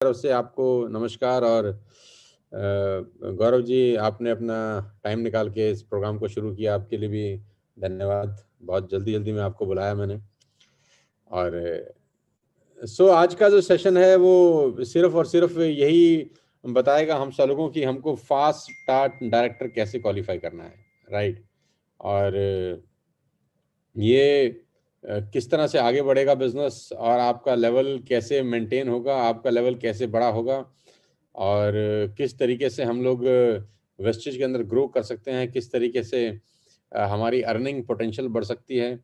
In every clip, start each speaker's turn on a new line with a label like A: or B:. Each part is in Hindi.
A: तरफ से आपको नमस्कार और गौरव जी, आपने अपना टाइम निकाल के इस प्रोग्राम को शुरू किया, आपके लिए भी धन्यवाद। बहुत जल्दी-जल्दी में आपको बुलाया मैंने। और आज का जो सेशन है वो सिर्फ़ और सिर्फ़ यही बताएगा हम सब लोगों की हमको फ़ास्ट स्टार्ट डायरेक्टर कैसे क्वालीफ़ाई करना है, राइट? और ये किस तरह से आगे बढ़ेगा बिज़नेस और आपका लेवल कैसे मेंटेन होगा, आपका लेवल कैसे बड़ा होगा और किस तरीके से हम लोग वेस्टेज के अंदर ग्रो कर सकते हैं, किस तरीके से हमारी अर्निंग पोटेंशियल बढ़ सकती है,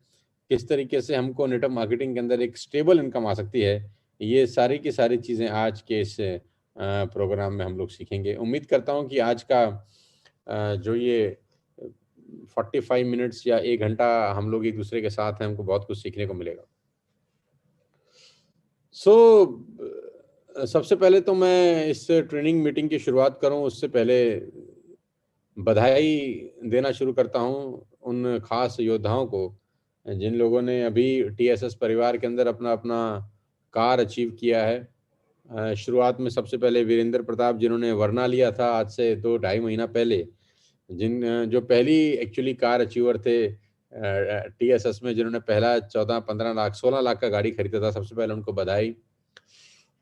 A: किस तरीके से हमको नेटवर्क मार्केटिंग के अंदर एक स्टेबल इनकम आ सकती है। ये सारी की सारी चीज़ें आज के इस प्रोग्राम में हम लोग सीखेंगे। उम्मीद करता हूँ कि आज का जो ये 45 मिनट्स या 1 घंटा हम लोग एक-दूसरे के साथ हैं, हमको बहुत कुछ सीखने को मिलेगा। सो सबसे पहले तो मैं इस ट्रेनिंग मीटिंग की शुरुआत करूँ उससे पहले बधाई देना शुरू करता हूँ उन ख़ास योद्धाओं को, जिन लोगों ने अभी टीएसएस परिवार के अंदर अपना-अपना कार अचीव किया है। शुरुआत में सबसे पहले वीरेंद्र प्रताप जिन्होंने वरना लिया था आज से 2 ढाई महीना पहले, जो पहली एक्चुअली कार अचीवर थे टीएसएस में जिन्होंने पहला 14-15 लाख 16 लाख का गाड़ी खरीदा था, सबसे पहले उनको बधाई।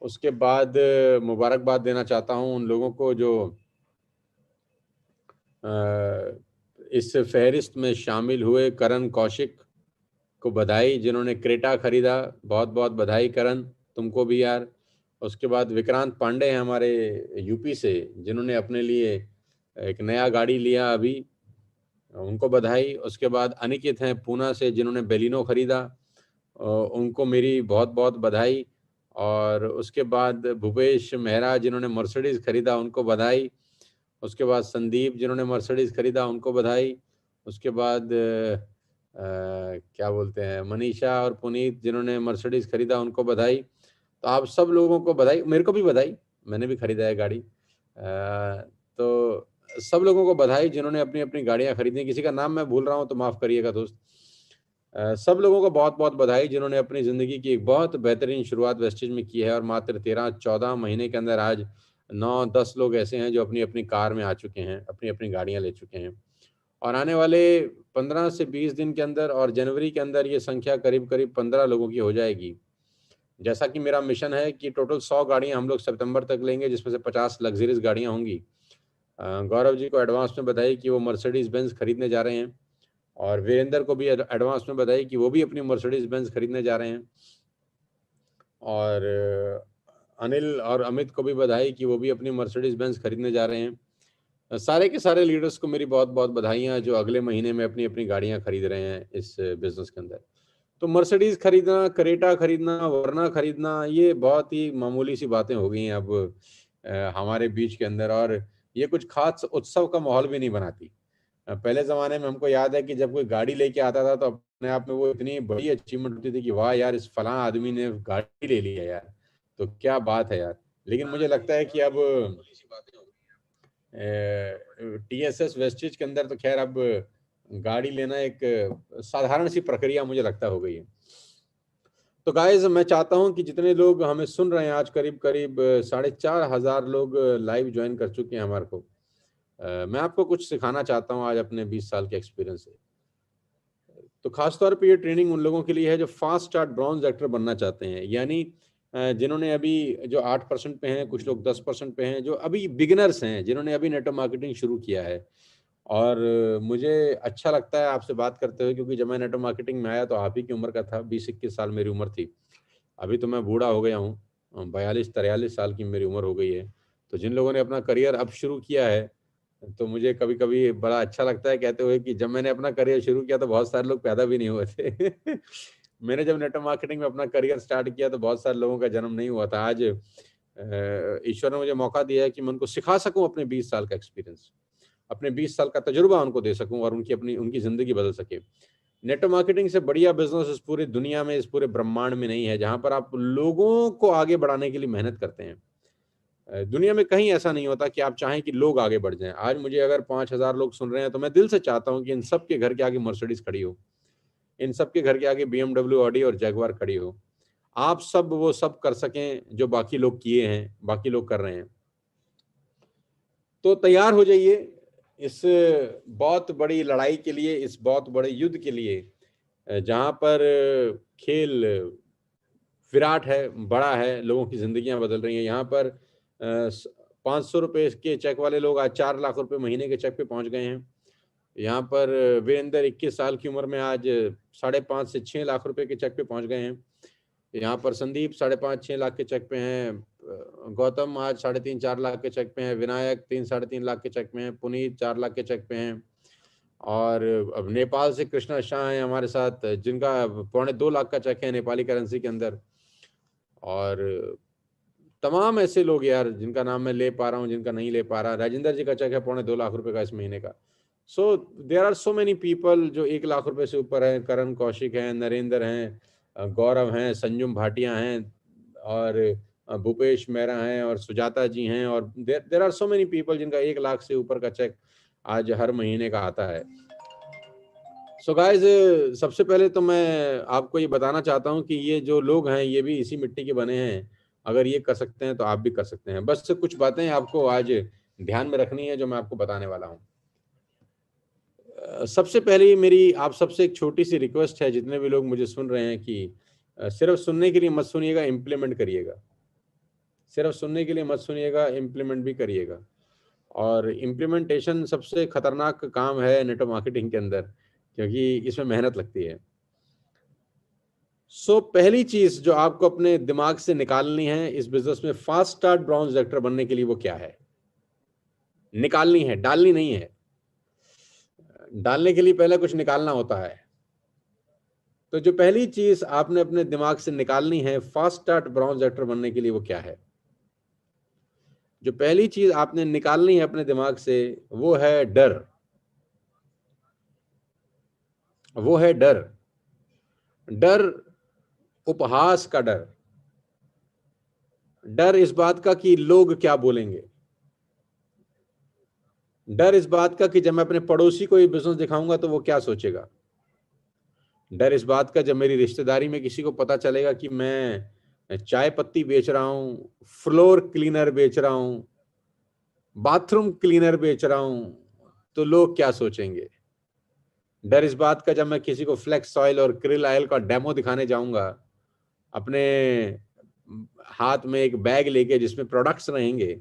A: उसके बाद मुबारकबाद देना चाहता हूँ उन लोगों को जो इस फ़हरिस्त में शामिल हुए। करण कौशिक को बधाई जिन्होंने क्रेटा खरीदा, बहुत-बहुत बधाई करण, तुमको भी यार। उसके बाद विक्रांत पांडे हैं हमारे यूपी से, जिन्होंने अपने लिए एक नया गाड़ी लिया अभी, उनको बधाई। उसके बाद अनिकेत हैं पूना से जिन्होंने बेलिनो खरीदा, उनको मेरी बहुत-बहुत बधाई। और उसके बाद भूपेश मेहरा जिन्होंने मर्सिडीज़ खरीदा, उनको बधाई। उसके बाद संदीप जिन्होंने मर्सिडीज़ खरीदा, उनको बधाई। उसके बाद क्या बोलते हैं मनीषा और पुनीत जिन्होंने मर्सिडीज़ खरीदा, उनको बधाई। तो आप सब लोगों को बधाई, मेरे को भी बधाई, मैंने भी खरीदा है गाड़ी। तो सब लोगों को बधाई जिन्होंने अपनी-अपनी गाड़ियाँ खरीदी। किसी का नाम मैं भूल रहा हूँ तो माफ़ करिएगा दोस्त। सब लोगों को बहुत-बहुत बधाई जिन्होंने अपनी ज़िंदगी की एक बहुत बेहतरीन शुरुआत वेस्टेज में की है और मात्र 13-14 महीने के अंदर आज 9-10 लोग ऐसे हैं जो अपनी-अपनी कार में आ चुके हैं, अपनी-अपनी गाड़ियाँ ले चुके हैं। और आने वाले 15 से 20 दिन के अंदर और जनवरी के अंदर ये संख्या करीब-करीब 15 लोगों की हो जाएगी। जैसा कि मेरा मिशन है कि टोटल 100 गाड़ियाँ हम लोग सितंबर तक लेंगे जिसमें से 50 लग्ज़रियस गाड़ियाँ होंगी। गौरव जी को एडवांस में बधाई कि वो मर्सिडीज़ बेंज खरीदने जा रहे हैं और वीरेंद्र को भी एडवांस में बधाई कि वो भी अपनी मर्सिडीज़ बेंज खरीदने जा रहे हैं। और अनिल और अमित को भी बधाई कि वो भी अपनी मर्सिडीज़ बेंज खरीदने जा रहे हैं। सारे के सारे लीडर्स को मेरी बहुत-बहुत बधाइयाँ जो अगले महीने में अपनी-अपनी गाड़ियाँ खरीद रहे हैं इस बिज़नेस के अंदर। तो मर्सिडीज़ खरीदना, क्रेटा खरीदना, वरना खरीदना ये बहुत ही मामूली सी बातें हो गई हैं अब हमारे बीच के अंदर और ये कुछ ख़ास उत्सव का माहौल भी नहीं बनाती। पहले ज़माने में हमको याद है कि जब कोई गाड़ी लेके आता था तो अपने आप में वो इतनी बड़ी अचीवमेंट होती थी कि वाह यार! इस फलाँ आदमी ने गाड़ी ले ली है यार, तो क्या बात है यार। लेकिन मुझे लगता है कि अब टीएसएस वेस्टेज के अंदर तो ख़ैर अब गाड़ी लेना एक साधारण सी प्रक्रिया मुझे लगता हो गई है। तो गाइज़ मैं चाहता हूँ कि जितने लोग हमें सुन रहे हैं आज करीब-करीब 4,500 लोग लाइव जॉइन कर चुके हैं हमारे को। मैं आपको कुछ सिखाना चाहता हूँ आज अपने 20 साल के एक्सपीरियंस से। तो ख़ास तौर पे ये ट्रेनिंग उन लोगों के लिए है जो फ़ास्ट स्टार्ट ब्रॉन्ज़ एक्टर बनना चाहते हैं। यानी जिन्होंने अभी जो 8% पे हैं, कुछ लोग 10% पे हैं, जो अभी बिगिनर्स हैं, जिन्होंने अभी नेटवर्क मार्केटिंग शुरू किया है। और मुझे अच्छा लगता है आपसे बात करते हुए क्योंकि जब मैं नेटवर्क मार्केटिंग में आया तो आप ही की उम्र का था, 20-21 साल मेरी उम्र थी। अभी तो मैं बूढ़ा हो गया हूँ, 42-43 साल की मेरी उम्र हो गई है। तो जिन लोगों ने अपना करियर अब शुरू किया है, तो मुझे कभी-कभी बड़ा अच्छा लगता है कहते हुए कि जब मैंने अपना करियर शुरू किया तो बहुत सारे लोग पैदा भी नहीं हुए थे। मैंने जब नेटवर्क मार्केटिंग में अपना करियर स्टार्ट किया तो बहुत सारे लोगों का जन्म नहीं हुआ था। आज ईश्वर ने मुझे मौका दिया है कि मैं उनको सिखा सकूँ अपने 20 साल का एक्सपीरियंस, अपने 20 साल का तजुर्बा उनको दे सकूँ और उनकी ज़िंदगी बदल सके। नेटवर्क मार्केटिंग से बढ़िया बिज़नेस इस पूरी दुनिया में, इस पूरे ब्रह्मांड में नहीं है, जहाँ पर आप लोगों को आगे बढ़ाने के लिए मेहनत करते हैं। दुनिया में कहीं ऐसा नहीं होता कि आप चाहें कि लोग आगे बढ़ जाएँ। आज मुझे अगर 5,000 लोग सुन रहे हैं, तो मैं दिल से चाहता हूँ कि इन सब के घर के आगे मर्सिडीज़ खड़ी हो। इन सब के घर के आगे बीएमडब्ल्यू, ऑडी और जगुआर खड़ी हो। आप सब वो सब कर सकें जो बाकी लोग किए हैं, बाकी लोग कर रहे हैं। तो तैयार हो जाइए इस बहुत बड़ी लड़ाई के लिए, इस बहुत बड़े युद्ध के लिए, जहां पर खेल विराट है, बड़ा है, लोगों की जिंदगियां बदल रही हैं। यहाँ पर 500 रुपए के चेक वाले लोग आज 4 लाख रुपए महीने के चेक पे पहुंच गए हैं। यहाँ पर वीरेंद्र 21 साल की उम्र में आज 5.5 से 6 लाख रुपए के चेक पे पहुंच गए हैं। यहाँ पर संदीप 5.5-6 लाख के चेक पे हैं, गौतम आज 3.5-4 लाख के चेक पे हैं, विनायक 3-3.5 लाख के चेक पे हैं, पुनीत 4 लाख के चेक पे हैं, और अब नेपाल से कृष्णा शाह हैं हमारे साथ, जिनका 2.25 लाख का चेक है नेपाली करेंसी के अंदर। और तमाम ऐसे लोग यार जिनका नाम मैं ले पा रहा हूँ, जिनका नहीं ले पा रहा। राजेंद्र जी का चेक है 2.25 लाख रुपए का इस महीने का। So there are so many people जो 1 लाख रुपए से ऊपर हैं। करण कौशिक हैं, नरेंद्र हैं, गौरव हैं, संजुम भाटिया हैं, और भूपेश मेहरा हैं, और सुजाता जी हैं, और there are so many people जिनका 1 लाख से ऊपर का चेक आज हर महीने का आता है। सो गाइज, सबसे पहले तो मैं आपको ये बताना चाहता हूँ कि ये जो लोग हैं ये भी इसी मिट्टी के बने हैं। अगर ये कर सकते हैं तो आप भी कर सकते हैं। बस कुछ बातें आपको आज ध्यान में रखनी है जो मैं आपको बताने वाला हूँ। सबसे पहले मेरी आप सबसे एक छोटी सी रिक्वेस्ट है, जितने भी लोग मुझे सुन रहे हैं, कि सिर्फ सुनने के लिए मत सुनिएगा, इम्प्लीमेंट करिएगा। सिर्फ सुनने के लिए मत सुनिएगा, इम्प्लीमेंट भी करिएगा। और इम्प्लीमेंटेशन सबसे खतरनाक काम है नेटवर्क मार्केटिंग के अंदर, क्योंकि इसमें मेहनत लगती है। सो पहली चीज जो आपको अपने दिमाग से निकालनी है इस बिजनेस में फास्ट स्टार्ट ब्राउन एक्टर बनने के लिए, वो क्या है? निकालनी है, डालनी नहीं है। डालने के लिए पहले कुछ निकालना होता है। तो जो पहली चीज आपने अपने दिमाग से निकालनी है फास्ट स्टार्ट ब्राउन एक्टर बनने के लिए, वो क्या है? जो पहली चीज आपने निकालनी है अपने दिमाग से, वो है डर। वो है डर। डर, उपहास का डर। डर इस बात का कि लोग क्या बोलेंगे। डर इस बात का कि जब मैं अपने पड़ोसी को ये बिजनेस दिखाऊंगा तो वो क्या सोचेगा। डर इस बात का जब मेरी रिश्तेदारी में किसी को पता चलेगा कि मैं चाय पत्ती बेच रहा हूं, फ्लोर क्लीनर बेच रहा हूं, बाथरूम क्लीनर बेच रहा हूं, तो लोग क्या सोचेंगे। डर इस बात का जब मैं किसी को फ्लेक्स ऑयल और क्रिल ऑयल का डेमो दिखाने जाऊंगा, अपने हाथ में एक बैग लेके जिसमें प्रोडक्ट्स रहेंगे,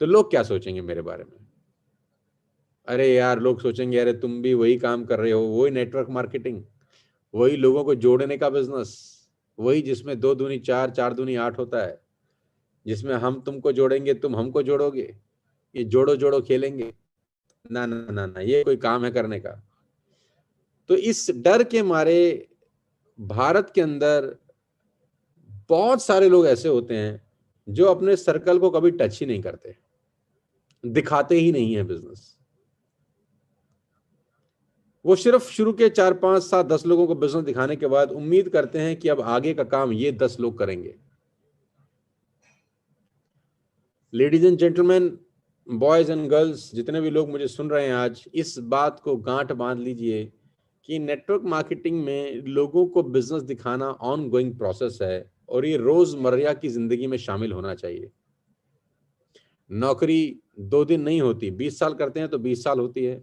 A: तो लोग क्या सोचेंगे मेरे बारे में। अरे यार, लोग सोचेंगे अरे तुम भी वही काम कर रहे हो, वही नेटवर्क मार्केटिंग, वही लोगों को जोड़ने का बिजनेस, वही जिसमें 2 दूनी 4, 4 दूनी 8 होता है, जिसमें हम तुमको जोड़ेंगे, तुम हमको जोड़ोगे, ये जोड़ो जोड़ो खेलेंगे। ना ना ना ना, ये कोई काम है करने का? तो इस डर के मारे भारत के अंदर बहुत सारे लोग ऐसे होते हैं जो अपने सर्कल को कभी टच ही नहीं करते, दिखाते ही नहीं है बिजनेस। वो सिर्फ शुरू के 4, 5, 7, 10 लोगों को बिजनेस दिखाने के बाद उम्मीद करते हैं कि अब आगे का काम ये 10 लोग करेंगे। Ladies and gentleman, boys and girls, जितने भी लोग मुझे सुन रहे हैं आज, इस बात को गांठ बांध लीजिए कि नेटवर्क मार्केटिंग में लोगों को बिजनेस दिखाना ऑन गोइंग प्रोसेस है, और ये रोजमर्रा की जिंदगी में शामिल होना चाहिए। नौकरी 2 दिन नहीं होती, 20 साल करते हैं तो 20 साल होती है।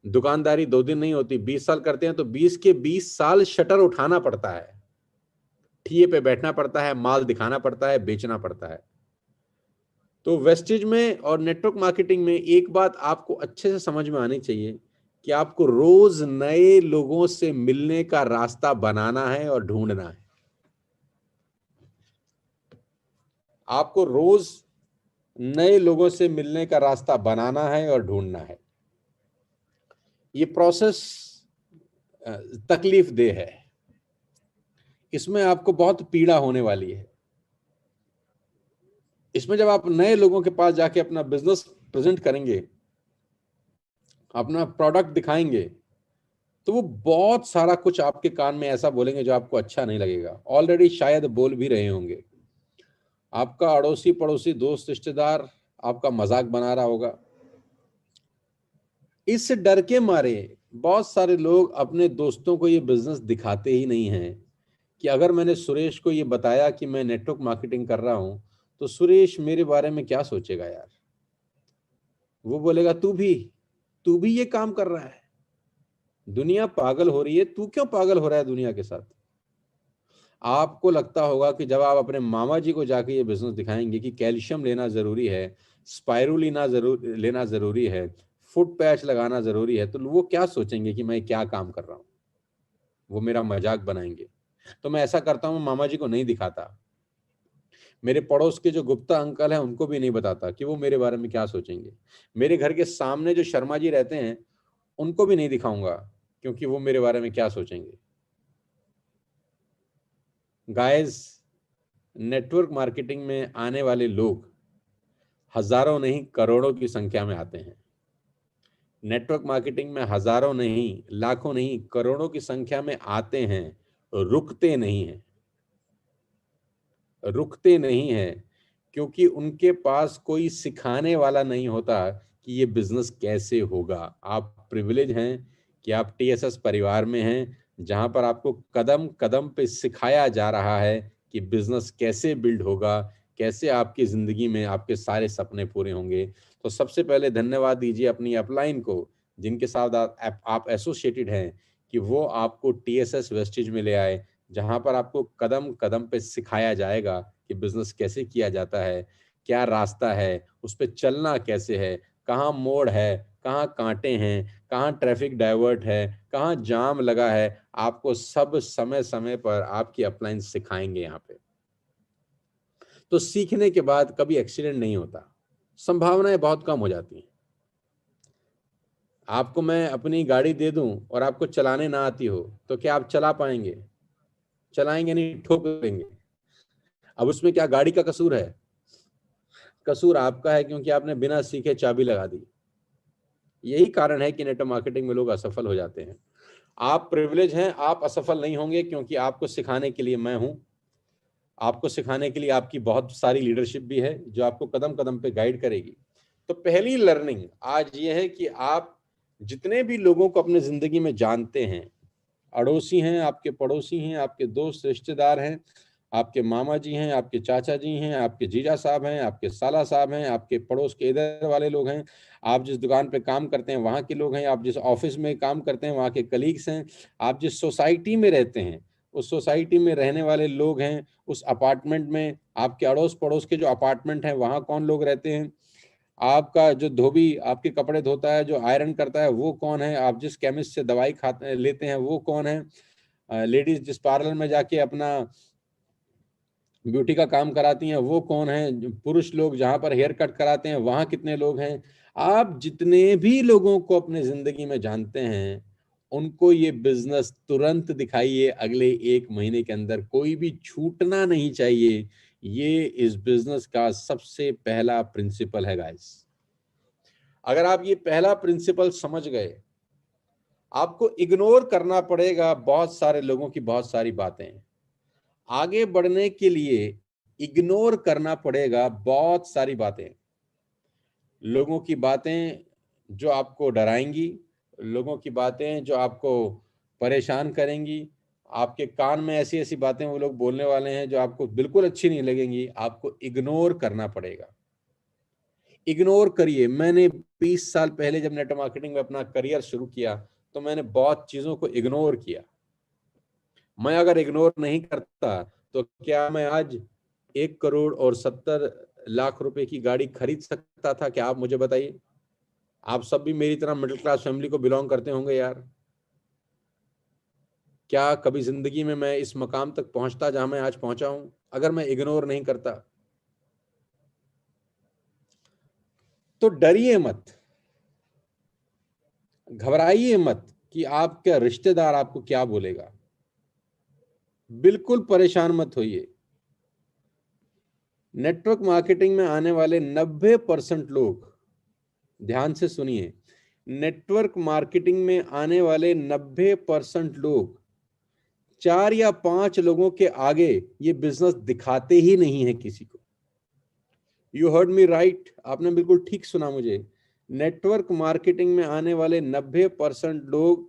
A: दुकानदारी 2 दिन नहीं होती, 20 साल करते हैं तो 20 के 20 साल शटर उठाना पड़ता है, ठिए पे बैठना पड़ता है, माल दिखाना पड़ता है, बेचना पड़ता है। तो वेस्टेज में और नेटवर्क मार्केटिंग में एक बात आपको अच्छे से समझ में आनी चाहिए कि आपको रोज नए लोगों से मिलने का रास्ता बनाना है और ढूंढना है। आपको रोज नए लोगों से मिलने का रास्ता बनाना है और ढूंढना है। ये प्रोसेस तकलीफ देह है, इसमें आपको बहुत पीड़ा होने वाली है। इसमें जब आप नए लोगों के पास जाके अपना बिजनेस प्रेजेंट करेंगे, अपना प्रोडक्ट दिखाएंगे, तो वो बहुत सारा कुछ आपके कान में ऐसा बोलेंगे जो आपको अच्छा नहीं लगेगा। ऑलरेडी शायद बोल भी रहे होंगे। आपका अड़ोसी पड़ोसी दोस्त रिश्तेदार आपका मजाक बना रहा होगा। इस डर के मारे बहुत सारे लोग अपने दोस्तों को ये बिजनेस दिखाते ही नहीं हैं कि अगर मैंने सुरेश को ये बताया कि मैं नेटवर्क मार्केटिंग कर रहा हूं, तो सुरेश मेरे बारे में क्या सोचेगा यार? वो बोलेगा तू भी ये काम कर रहा है, दुनिया पागल हो रही है, तू क्यों पागल हो रहा है दुनिया के साथ? आपको लगता होगा कि जब आप अपने मामा जी को जाके ये बिजनेस दिखाएंगे कि कैल्शियम लेना जरूरी है, स्पाइरुलिना लेना जरूरी है, फुट पैच लगाना जरूरी है, तो वो क्या सोचेंगे कि मैं क्या काम कर रहा हूँ? वो मेरा मजाक बनाएंगे। तो मैं ऐसा करता हूँ, मामा जी को नहीं दिखाता, मेरे पड़ोस के जो गुप्ता अंकल हैं उनको भी नहीं बताता कि वो मेरे बारे में क्या सोचेंगे। मेरे घर के सामने जो शर्मा जी रहते हैं उनको भी नहीं दिखाऊंगा, क्योंकि वो मेरे बारे में क्या सोचेंगे। गाइस, नेटवर्क मार्केटिंग में आने वाले लोग हजारों नहीं करोड़ों की संख्या में आते हैं। नेटवर्क मार्केटिंग में हजारों नहीं, लाखों नहीं, करोड़ों की संख्या में आते हैं, रुकते नहीं हैं। रुकते नहीं हैं, क्योंकि उनके पास कोई सिखाने वाला नहीं होता कि ये बिजनेस कैसे होगा। आप प्रिविलेज हैं कि आप टीएसएस परिवार में हैं, जहां पर आपको कदम कदम पे सिखाया जा रहा है कि बिजनेस कैसे बिल्ड होगा, कैसे आपकी जिंदगी में आपके सारे सपने पूरे होंगे। तो सबसे पहले धन्यवाद दीजिए अपनी अपलाइन को, जिनके साथ आप एसोसिएटेड हैं, कि वो आपको टीएसएस वेस्टेज में ले आए, जहां पर आपको कदम कदम पे सिखाया जाएगा कि बिजनेस कैसे किया जाता है, क्या रास्ता है, उस पे चलना कैसे है, कहाँ मोड़ है, कहाँ कांटे हैं, कहाँ ट्रैफिक डाइवर्ट है, कहाँ जाम लगा है। आपको सब समय समय पर आपकी अपलाइन सिखाएंगे यहाँ पे। तो सीखने के बाद कभी एक्सीडेंट नहीं होता, संभावनाएं बहुत कम हो जाती हैं। आपको मैं अपनी गाड़ी दे दूं और आपको चलाने ना आती हो, तो क्या आप चला पाएंगे? चलाएंगे नहीं, ठोक देंगे। अब उसमें क्या गाड़ी का कसूर है? कसूर आपका है, क्योंकि आपने बिना सीखे चाबी लगा दी। यही कारण है कि नेटवर्क मार्केटिंग में लोग असफल हो जाते हैं। आप प्रिविलेज हैं, आप असफल नहीं होंगे, क्योंकि आपको सिखाने के लिए मैं हूं। आपको सिखाने के लिए आपकी बहुत सारी लीडरशिप भी है, जो आपको कदम कदम पे गाइड करेगी। तो पहली लर्निंग आज ये है कि आप जितने भी लोगों को अपने जिंदगी में जानते हैं, अड़ोसी हैं, आपके पड़ोसी हैं, आपके दोस्त रिश्तेदार हैं, आपके मामा जी हैं, आपके चाचा जी हैं, आपके जीजा साहब हैं, आपके साला साहब हैं, आपके पड़ोस के इधर वाले लोग हैं, आप जिस दुकान पे काम करते हैं वहाँ के लोग हैं, आप जिस ऑफिस में काम करते हैं वहाँ के कलीग्स हैं, आप जिस सोसाइटी में रहते हैं उस सोसाइटी में रहने वाले लोग हैं, उस अपार्टमेंट में आपके अड़ोस पड़ोस के जो अपार्टमेंट हैं वहाँ कौन लोग रहते हैं, आपका जो धोबी आपके कपड़े धोता है, जो आयरन करता है, वो कौन है, आप जिस केमिस्ट से दवाई खाते लेते हैं वो कौन है, लेडीज जिस पार्लर में जाके अपना ब्यूटी का काम कराती हैं वो कौन है, पुरुष लोग जहां पर हेयर कट कराते हैं वहां कितने लोग हैं। आप जितने भी लोगों को अपने जिंदगी में जानते हैं उनको ये बिजनेस तुरंत दिखाइए, अगले 1 महीने के अंदर, कोई भी छूटना नहीं चाहिए। ये इस बिजनेस का सबसे पहला प्रिंसिपल है गाइस। अगर आप ये पहला प्रिंसिपल समझ गए, आपको इग्नोर करना पड़ेगा बहुत सारे लोगों की बहुत सारी बातें। आगे बढ़ने के लिए इग्नोर करना पड़ेगा बहुत सारी बातें, लोगों की बातें जो आपको डराएंगी, लोगों की बातें जो आपको परेशान करेंगी, आपके कान में ऐसी ऐसी बातें वो लोग बोलने वाले हैं जो आपको बिल्कुल अच्छी नहीं लगेंगी। आपको इग्नोर करना पड़ेगा। इग्नोर करिए। मैंने 20 साल पहले जब नेटवर्क मार्केटिंग में अपना करियर शुरू किया तो मैंने बहुत चीजों को इग्नोर किया। मैं अगर इग्नोर नहीं करता तो क्या मैं आज 1 करोड़ और 70 लाख रुपए की गाड़ी खरीद सकता था? क्या आप मुझे बताइए। आप सब भी मेरी तरह मिडिल क्लास फैमिली को बिलोंग करते होंगे यार। क्या कभी जिंदगी में मैं इस मकाम तक पहुंचता जहां मैं आज पहुंचा हूं अगर मैं इग्नोर नहीं करता? तो डरिए मत, घबराइए मत कि आपका रिश्तेदार आपको क्या बोलेगा। बिल्कुल परेशान मत होइए। नेटवर्क मार्केटिंग में आने वाले 90% लोग, ध्यान से सुनिए, नेटवर्क मार्केटिंग में आने वाले 90% लोग 4 या 5 लोगों के आगे ये बिजनेस दिखाते ही नहीं है किसी को। यू हर्ड मी राइट, आपने बिल्कुल ठीक सुना मुझे। नेटवर्क मार्केटिंग में आने वाले 90% लोग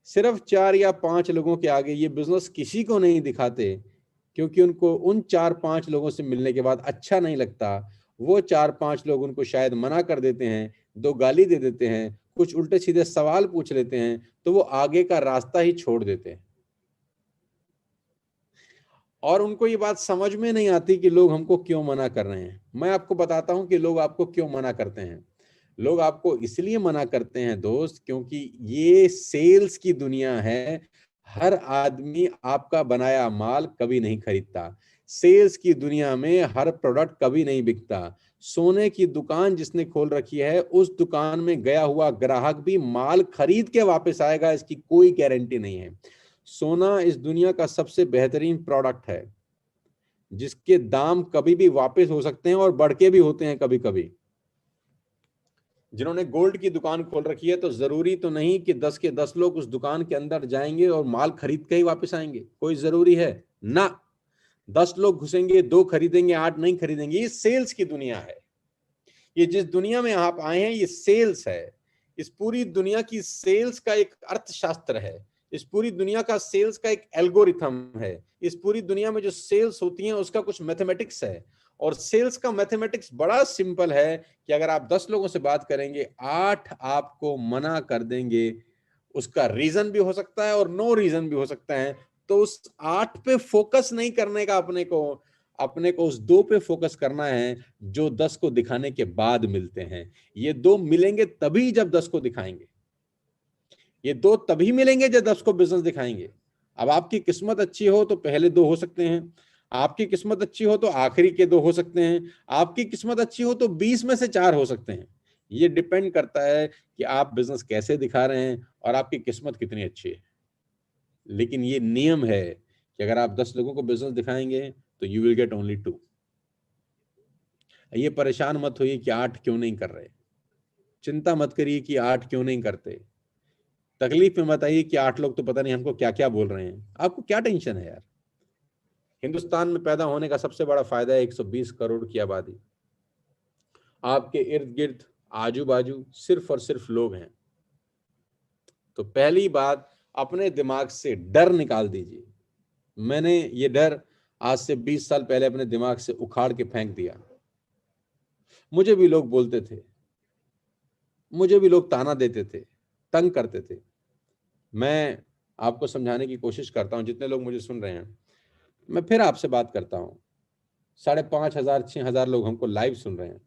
A: सिर्फ 4 या 5 लोगों के आगे ये बिजनेस किसी को नहीं दिखाते, क्योंकि उनको उन 4-5 लोगों से मिलने के बाद अच्छा नहीं लगता। वो 4-5 लोग उनको शायद मना कर देते हैं, 2 गाली दे देते हैं, कुछ उल्टे सीधे सवाल पूछ लेते हैं, तो वो आगे का रास्ता ही छोड़ देते हैं। और उनको ये बात समझ में नहीं आती कि लोग हमको क्यों मना कर रहे हैं। मैं आपको बताता हूं कि लोग आपको क्यों मना करते हैं। लोग आपको इसलिए मना करते हैं दोस्त, क्योंकि ये सेल्स की दुनिया है। हर आदमी आपका बनाया माल कभी नहीं खरीदता। सेल्स की दुनिया में हर प्रोडक्ट कभी नहीं बिकता। सोने की दुकान जिसने खोल रखी है, उस दुकान में गया हुआ ग्राहक भी माल खरीद के वापस आएगा, इसकी कोई गारंटी नहीं है। सोना इस दुनिया का सबसे बेहतरीन प्रोडक्ट है, जिसके दाम कभी भी वापस हो सकते हैं और बढ़ के भी होते हैं कभी कभी। जिन्होंने गोल्ड की दुकान खोल रखी है, तो जरूरी तो नहीं कि 10 के 10 लोग उस दुकान के अंदर जाएंगे और माल खरीद के ही वापस आएंगे। कोई जरूरी है ना। 10 लोग घुसेंगे, 2 खरीदेंगे, 8 नहीं खरीदेंगे। ये सेल्स की दुनिया है। ये जिस दुनिया में आप आए हैं, ये सेल्स है। इस पूरी दुनिया की सेल्स का एक अर्थशास्त्र है। इस पूरी दुनिया का सेल्स का एक एल्गोरिथम है। इस पूरी दुनिया में जो सेल्स होती हैं, उसका कुछ मैथमेटिक्स है। और सेल्स का मैथमेटिक्स बड़ा सिंपल है कि अगर आप 10 लोगों से बात करेंगे, 8 आपको मना कर देंगे। उसका रीजन भी हो सकता है और नो रीजन भी हो सकता है। तो उस 8 पे फोकस नहीं करने का, अपने को उस 2 पे फोकस करना है जो 10 को दिखाने के बाद मिलते हैं। ये 2 मिलेंगे तभी जब 10 को दिखाएंगे। ये 2 तभी मिलेंगे जब 10 को बिजनेस दिखाएंगे। अब आपकी किस्मत अच्छी हो तो पहले 2 हो सकते हैं। आपकी किस्मत अच्छी हो तो आखिरी के 2 हो सकते हैं। आपकी किस्मत अच्छी हो तो 20 में से 4 हो सकते हैं। ये डिपेंड करता है कि आप बिजनेस कैसे दिखा रहे हैं और आपकी किस्मत कितनी अच्छी है। लेकिन ये नियम है कि अगर आप 10 लोगों को बिजनेस दिखाएंगे तो यू विल गेट ओनली 2। ये परेशान मत होइए कि 8 क्यों नहीं कर रहे। चिंता मत करिए कि 8 क्यों नहीं करते। तकलीफ में मत आइए कि 8 लोग तो पता नहीं हमको क्या क्या बोल रहे हैं। आपको क्या टेंशन है यार। हिंदुस्तान में पैदा होने का सबसे बड़ा फायदा है 120 करोड़ की आबादी। आपके इर्द गिर्द आजू बाजू सिर्फ और सिर्फ लोग हैं। तो पहली बात, अपने दिमाग से डर निकाल दीजिए। मैंने ये डर आज से 20 साल पहले अपने दिमाग से उखाड़ के फेंक दिया। मुझे भी लोग बोलते थे, मुझे भी लोग ताना देते थे, तंग करते थे। मैं आपको समझाने की कोशिश करता हूं, जितने लोग मुझे सुन रहे हैं। मैं फिर आपसे बात करता हूं। 5,500 6,000 लोग हमको लाइव सुन रहे हैं।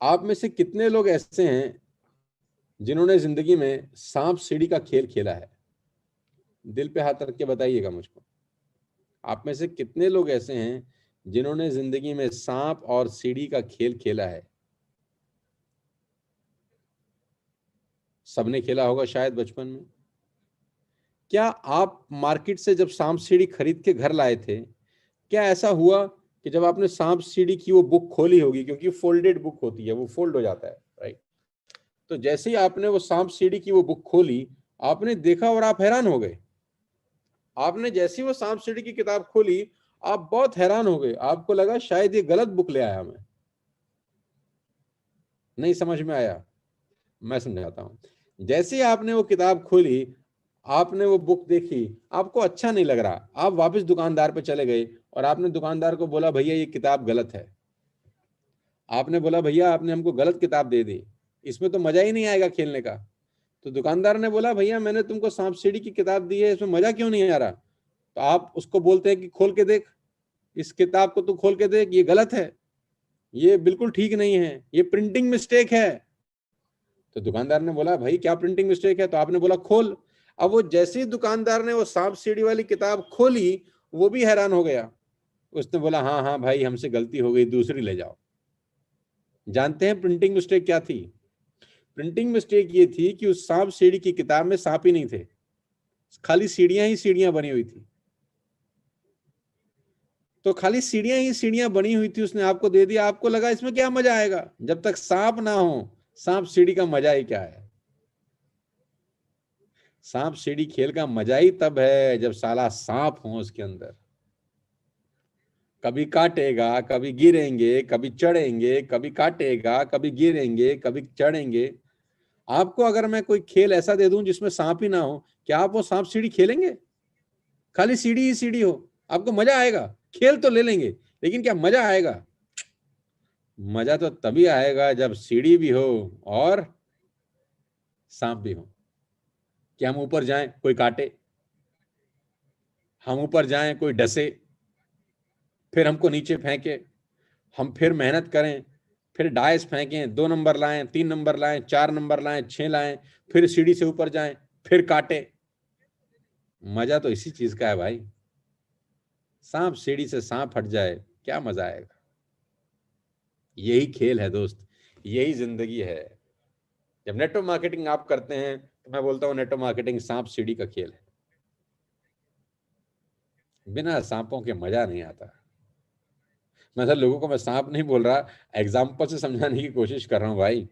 A: आप में से कितने लोग ऐसे हैं जिन्होंने जिंदगी में सांप सीढ़ी का खेल खेला है? दिल पे हाथ रख के बताइएगा मुझको। आप में से कितने लोग ऐसे हैं जिन्होंने जिंदगी में सांप और सीढ़ी का खेल खेला है? सबने खेला होगा शायद बचपन में। क्या आप मार्केट से जब सांप सीढ़ी खरीद के घर लाए थे, क्या ऐसा हुआ कि जब आपने सांप सीढ़ी की वो बुक खोली होगी, क्योंकि फोल्डेड बुक होती है, वो फोल्ड हो जाता है, राइट? तो जैसे ही आपने वो सांप सीढ़ी की वो बुक खोली, आपने देखा और आप हैरान हो गए। आपने जैसी वो सांप सीढ़ी की किताब खोली, आप बहुत हैरान हो गए। आपको लगा शायद ये गलत बुक ले आया मैं। नहीं समझ में आया? मैं समझाता हूं। जैसे ही आपने वो किताब खोली, आपने वो बुक देखी, आपको अच्छा नहीं लग रहा, आप वापस दुकानदार पे चले गए और आपने दुकानदार को बोला, भैया ये किताब गलत है। आपने बोला, भैया आपने हमको गलत किताब दे दी, इसमें तो मजा ही नहीं आएगा खेलने का। तो दुकानदार ने बोला, भैया मैंने तुमको सांप सीढ़ी की किताब दी है, इसमें मजा क्यों नहीं आ रहा? तो आप उसको बोलते हैं कि खोल के देख, इस किताब को तू खोल के देख, ये गलत है, ये बिल्कुल ठीक नहीं है, ये प्रिंटिंग मिस्टेक है। तो दुकानदार ने बोला, भाई क्या प्रिंटिंग मिस्टेक है? तो आपने बोला खोल। अब वो जैसे ही दुकानदार ने वो सांप सीढ़ी वाली किताब खोली, वो भी हैरान हो गया। उसने बोला, हाँ हाँ भाई हमसे गलती हो गई, दूसरी ले जाओ। जानते हैं प्रिंटिंग मिस्टेक क्या थी? प्रिंटिंग मिस्टेक ये थी कि उस सांप सीढ़ी की किताब में सांप ही नहीं थे, खाली सीढ़ियां ही सीढ़ियां बनी हुई थी। तो खाली सीढ़ियां ही सीढ़ियां बनी हुई थी, उसने आपको दे दिया। आपको लगा इसमें क्या मजा आएगा, जब तक सांप ना हो सांप सीढ़ी का मजा ही क्या है। सांप सीढ़ी खेल का मजा ही तब है जब साला सांप हो उसके अंदर। कभी काटेगा, कभी गिरेंगे, कभी चढ़ेंगे, कभी काटेगा, कभी गिरेंगे, कभी चढ़ेंगे। आपको अगर मैं कोई खेल ऐसा दे दूं जिसमें सांप ही ना हो, क्या आप वो सांप सीढ़ी खेलेंगे? खाली सीढ़ी ही सीढ़ी हो, आपको मजा आएगा? खेल तो ले लेंगे, लेकिन क्या मजा आएगा? मजा तो तभी आएगा जब सीढ़ी भी हो और सांप भी हो। कि हम ऊपर जाएं कोई काटे, हम ऊपर जाएं कोई डसे, फिर हमको नीचे फेंके, हम फिर मेहनत करें, फिर डाइस फेंकें, 2 नंबर लाएं, 3 नंबर लाएं, 4 नंबर लाएं, 6 लाएं, फिर सीढ़ी से ऊपर जाएं, फिर काटे। मजा तो इसी चीज का है भाई। सांप सीढ़ी से सांप हट जाए, क्या मजा आएगा? यही खेल है दोस्त, यही जिंदगी है। जब नेटवर्क मार्केटिंग आप करते हैं तो मैं बोलता हूँ नेटवर्क मार्केटिंग सांप सीढ़ी का खेल है। बिना सांपों के मजा नहीं आता। मैं सर लोगों को मैं सांप नहीं बोल रहा, एग्जाम्पल से समझाने की कोशिश कर रहा हूँ भाई,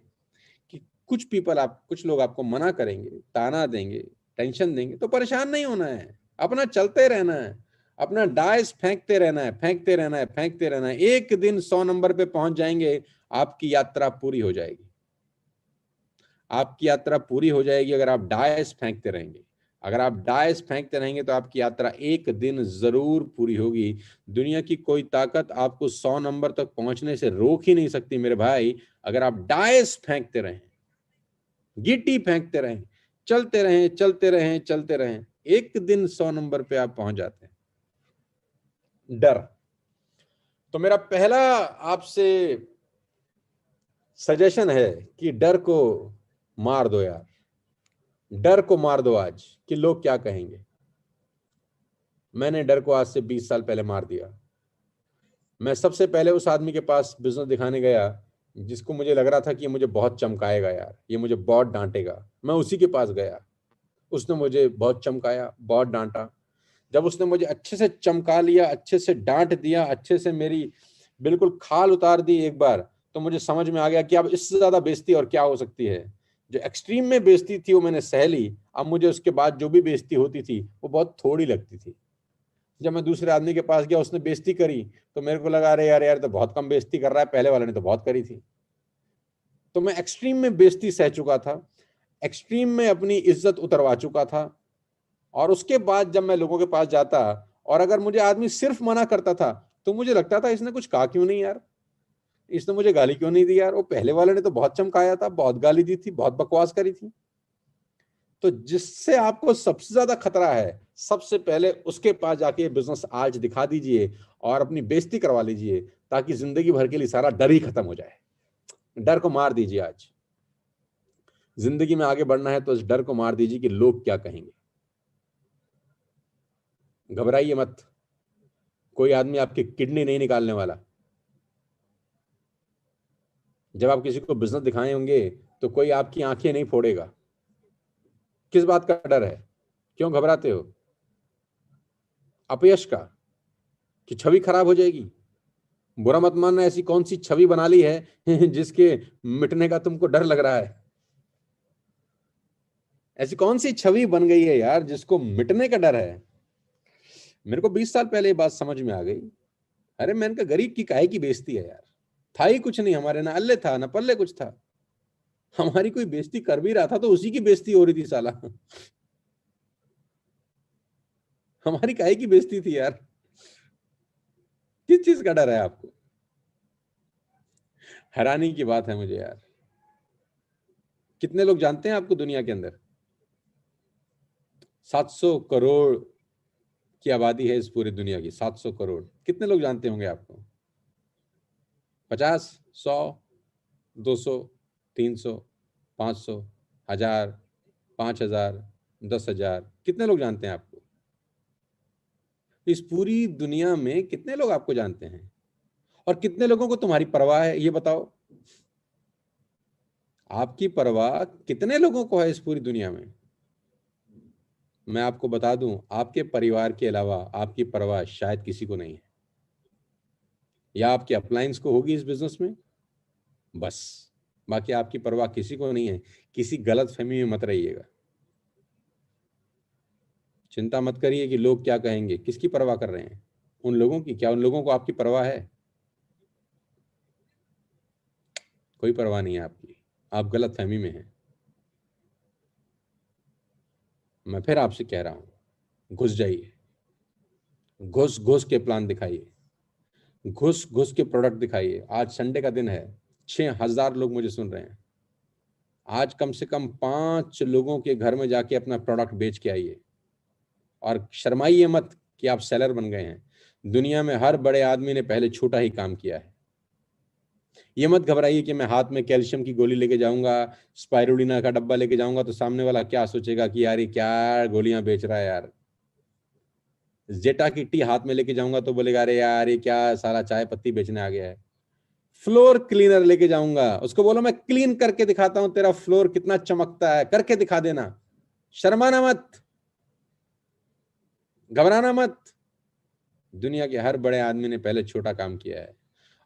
A: कि कुछ लोग आपको मना करेंगे, ताना देंगे, टेंशन देंगे, तो परेशान नहीं होना है, अपना चलते रहना है, अपना डाइस फेंकते रहना है, फेंकते रहना है, फेंकते रहना है। एक दिन 100 नंबर पे पहुंच जाएंगे, आपकी यात्रा पूरी हो जाएगी। आपकी यात्रा पूरी हो जाएगी अगर आप डाइस फेंकते रहेंगे। अगर आप डाइस फेंकते रहेंगे तो आपकी यात्रा एक दिन जरूर पूरी होगी। दुनिया की कोई ताकत आपको 100 नंबर तक पहुंचने से रोक ही नहीं सकती मेरे भाई, अगर आप डाइस फेंकते रहें, गिट्टी फेंकते रहें, चलते रहें, चलते रहें, चलते रहें, एक दिन 100 नंबर पे आप पहुंच जाते हैं। डर। तो मेरा पहला आपसे सजेशन है कि डर को मार दो यार। डर को मार दो आज, कि लोग क्या कहेंगे। मैंने डर को आज से 20 साल पहले मार दिया। मैं सबसे पहले उस आदमी के पास बिजनेस दिखाने गया जिसको मुझे लग रहा था कि ये मुझे बहुत चमकाएगा यार, ये मुझे बहुत डांटेगा। मैं उसी के पास गया, उसने मुझे बहुत चमकाया, बहुत डांटा। जब उसने मुझे अच्छे से चमका लिया, अच्छे से डांट दिया, अच्छे से मेरी बिल्कुल खाल उतार दी एक बार, तो मुझे समझ में आ गया कि अब इससे ज्यादा बेइज्जती और क्या हो सकती है। जो एक्सट्रीम में बेइज्जती थी वो मैंने सह ली, अब मुझे उसके बाद जो भी बेइज्जती होती थी वो बहुत थोड़ी लगती थी। जब मैं दूसरे आदमी के पास गया, उसने बेइज्जती करी, तो मेरे को लगा अरे यार यार तो बहुत कम बेइज्जती कर रहा है, पहले वाले ने तो बहुत करी थी। तो मैं एक्सट्रीम में बेइज्जती सह चुका था, एक्सट्रीम में अपनी इज्जत उतरवा चुका था। और उसके बाद जब मैं लोगों के पास जाता और अगर मुझे आदमी सिर्फ मना करता था, तो मुझे लगता था इसने कुछ कहा क्यों नहीं यार, इसने मुझे गाली क्यों नहीं दी यार, वो पहले वाले ने तो बहुत चमकाया था, बहुत गाली दी थी, बहुत बकवास करी थी। तो जिससे आपको सबसे ज्यादा खतरा है, सबसे पहले उसके पास जाके बिजनेस आज दिखा दीजिए और अपनी बेइज्जती करवा लीजिए, ताकि जिंदगी भर के लिए सारा डर ही खत्म हो जाए। डर को मार दीजिए आज। जिंदगी में आगे बढ़ना है तो इस डर को मार दीजिए कि लोग क्या कहेंगे। घबराइए मत, कोई आदमी आपकी किडनी नहीं निकालने वाला। जब आप किसी को बिजनेस दिखाए होंगे तो कोई आपकी आंखें नहीं फोड़ेगा। किस बात का डर है? क्यों घबराते हो? अपयश का? कि छवि खराब हो जाएगी? बुरा मत मानना, ऐसी कौन सी छवि बना ली है जिसके मिटने का तुमको डर लग रहा है? ऐसी कौन सी छवि बन गई है यार जिसको मिटने का डर है? मेरे को 20 साल पहले ये बात समझ में आ गई। अरे मैंने कहा गरीब की काहे की बेइज्जती है यार, था ही कुछ नहीं हमारे, ना अल्ले था ना पल्ले कुछ था। हमारी कोई बेइज्जती कर भी रहा था तो उसी की बेइज्जती हो रही थी साला। हमारी काहे की बेइज्जती थी यार? किस चीज का डर है आपको? हैरानी की बात है मुझे यार। कितने लोग जानते हैं आपको दुनिया के अंदर? 700 करोड़ की आबादी है इस पूरी दुनिया की, 700 करोड़। कितने लोग जानते होंगे आपको? 50, 100, 200, 300, 500, 1000, 5000, 10,000? कितने लोग जानते हैं आपको? इस पूरी दुनिया में कितने लोग आपको जानते हैं? और कितने लोगों को तुम्हारी परवाह है, ये बताओ। आपकी परवाह कितने लोगों को है इस पूरी दुनिया में? मैं आपको बता दूं, आपके परिवार के अलावा आपकी परवाह शायद किसी को नहीं है। या आपके अपलाइंस को होगी इस बिजनेस में, बस। बाकी आपकी परवाह किसी को नहीं है। किसी गलत फहमी में मत रहिएगा। चिंता मत करिए कि लोग क्या कहेंगे। किसकी परवाह कर रहे हैं? उन लोगों की। क्या उन लोगों को आपकी परवाह है? कोई परवाह नहीं है आपकी। आप गलत फहमी में हैं। मैं फिर आपसे कह रहा हूं, घुस जाइए, घुस घुस के प्लान दिखाइए, घुस घुस के प्रोडक्ट दिखाइए। आज संडे का दिन है, 6,000 लोग मुझे सुन रहे हैं। आज कम से कम 5 लोगों के घर में जाके अपना प्रोडक्ट बेच के आइए, और शर्माइए मत कि आप सेलर बन गए हैं। दुनिया में हर बड़े आदमी ने पहले छोटा ही काम किया है। ये मत घबराइए कि मैं हाथ में कैल्शियम की गोली लेके जाऊंगा, स्पाइरुलिना का डब्बा लेके जाऊंगा तो सामने वाला क्या सोचेगा कि यार ये क्या गोलियां बेच रहा है यार। जेटा की टी हाथ में लेके जाऊंगा तो बोलेगा अरे यार ये क्या सारा चाय पत्ती बेचने आ गया है। फ्लोर क्लीनर लेके जाऊंगा, उसको बोलो मैं क्लीन करके दिखाता हूं, तेरा फ्लोर कितना चमकता है, करके दिखा देना, शर्माना मत, घबराना मत। दुनिया के हर बड़े आदमी ने पहले छोटा काम किया है,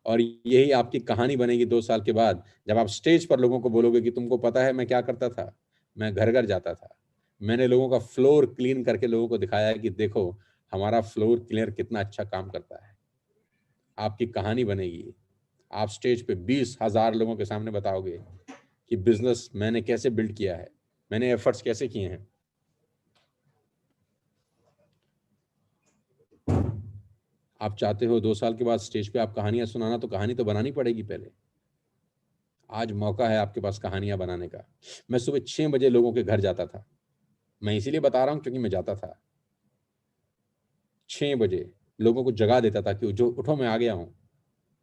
A: और यही आपकी कहानी बनेगी 2 साल के बाद, जब आप स्टेज पर लोगों को बोलोगे कि तुमको पता है मैं क्या करता था, मैं घर घर जाता था, मैंने लोगों का फ्लोर क्लीन करके लोगों को दिखाया है कि देखो हमारा फ्लोर क्लीनर कितना अच्छा काम करता है। आपकी कहानी बनेगी, आप स्टेज पे 20,000 लोगों के सामने बताओगे कि बिजनेस मैंने कैसे बिल्ड किया है, मैंने एफर्ट्स कैसे किए हैं। आप चाहते हो 2 साल के बाद स्टेज पे आप कहानियां सुनाना, तो कहानी तो बनानी पड़ेगी पहले। आज मौका है आपके पास कहानियां बनाने का। मैं सुबह 6 बजे लोगों के घर जाता था, मैं इसीलिए बता रहा हूं क्योंकि मैं जाता था 6 बजे, लोगों को जगा देता था कि जो उठो मैं आ गया हूं,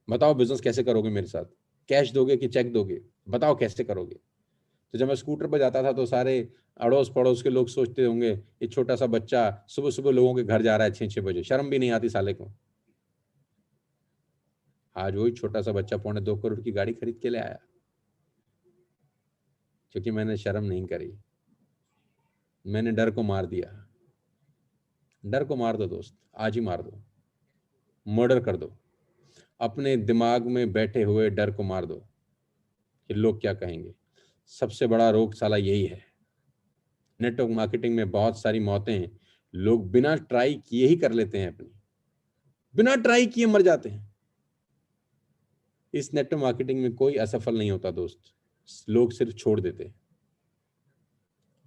A: बताओ बिजनेस कैसे करोगे मेरे साथ, कैश दोगे कि चेक दोगे, बताओ कैसे करोगे। तो जब मैं स्कूटर पर जाता था तो सारे अड़ोस पड़ोस के लोग सोचते होंगे ये छोटा सा बच्चा सुबह सुबह लोगों के घर जा रहा है 6-6 बजे, शर्म भी नहीं आती साले को। आज वही छोटा सा बच्चा 2.25 करोड़ की गाड़ी खरीद के ले आया, क्योंकि मैंने शर्म नहीं करी, मैंने डर को मार दिया। डर को मार दो दोस्त, आज ही मार दो, मर्डर कर दो, अपने दिमाग में बैठे हुए डर को मार दो कि लोग क्या कहेंगे। सबसे बड़ा रोग साला यही है। नेटवर्क मार्केटिंग में बहुत सारी मौतें लोग बिना ट्राई किए ही कर लेते हैं, अपनी बिना ट्राई किए मर जाते हैं। इस नेटवर्क मार्केटिंग में कोई असफल नहीं होता दोस्त, लोग सिर्फ छोड़ देते हैं।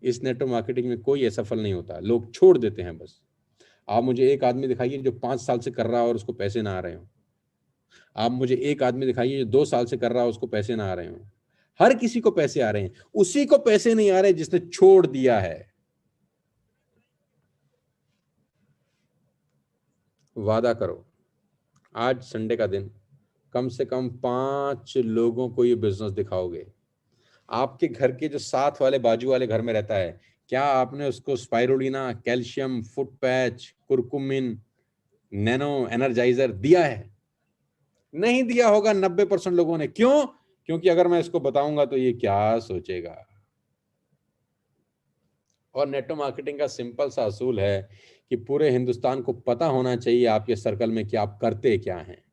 A: इस नेटवर्क मार्केटिंग में कोई असफल नहीं होता, लोग छोड़ देते हैं बस। आप मुझे एक आदमी दिखाइए जो 5 साल से कर रहा है और उसको पैसे ना आ रहे हो। आप मुझे एक आदमी दिखाइए जो 2 साल से कर रहा है उसको पैसे ना आ रहे हो। हर किसी को पैसे आ रहे हैं, उसी को पैसे नहीं आ रहे जिसने छोड़ दिया है। वादा करो, आज संडे का दिन कम से कम 5 लोगों को ये बिजनेस दिखाओगे। आपके घर के जो साथ वाले बाजू वाले घर में रहता है, क्या आपने उसको spirulina, calcium, foot patch, curcumin, nano energiser दिया है? नहीं दिया होगा 90% लोगों ने। क्यों? क्योंकि अगर मैं इसको बताऊंगा तो ये क्या सोचेगा। और नेटवर्क मार्केटिंग का सिंपल सा असूल है कि पूरे हिंदुस्तान को पता होना चाहिए आपके सर्कल में कि आप करते क्या हैं।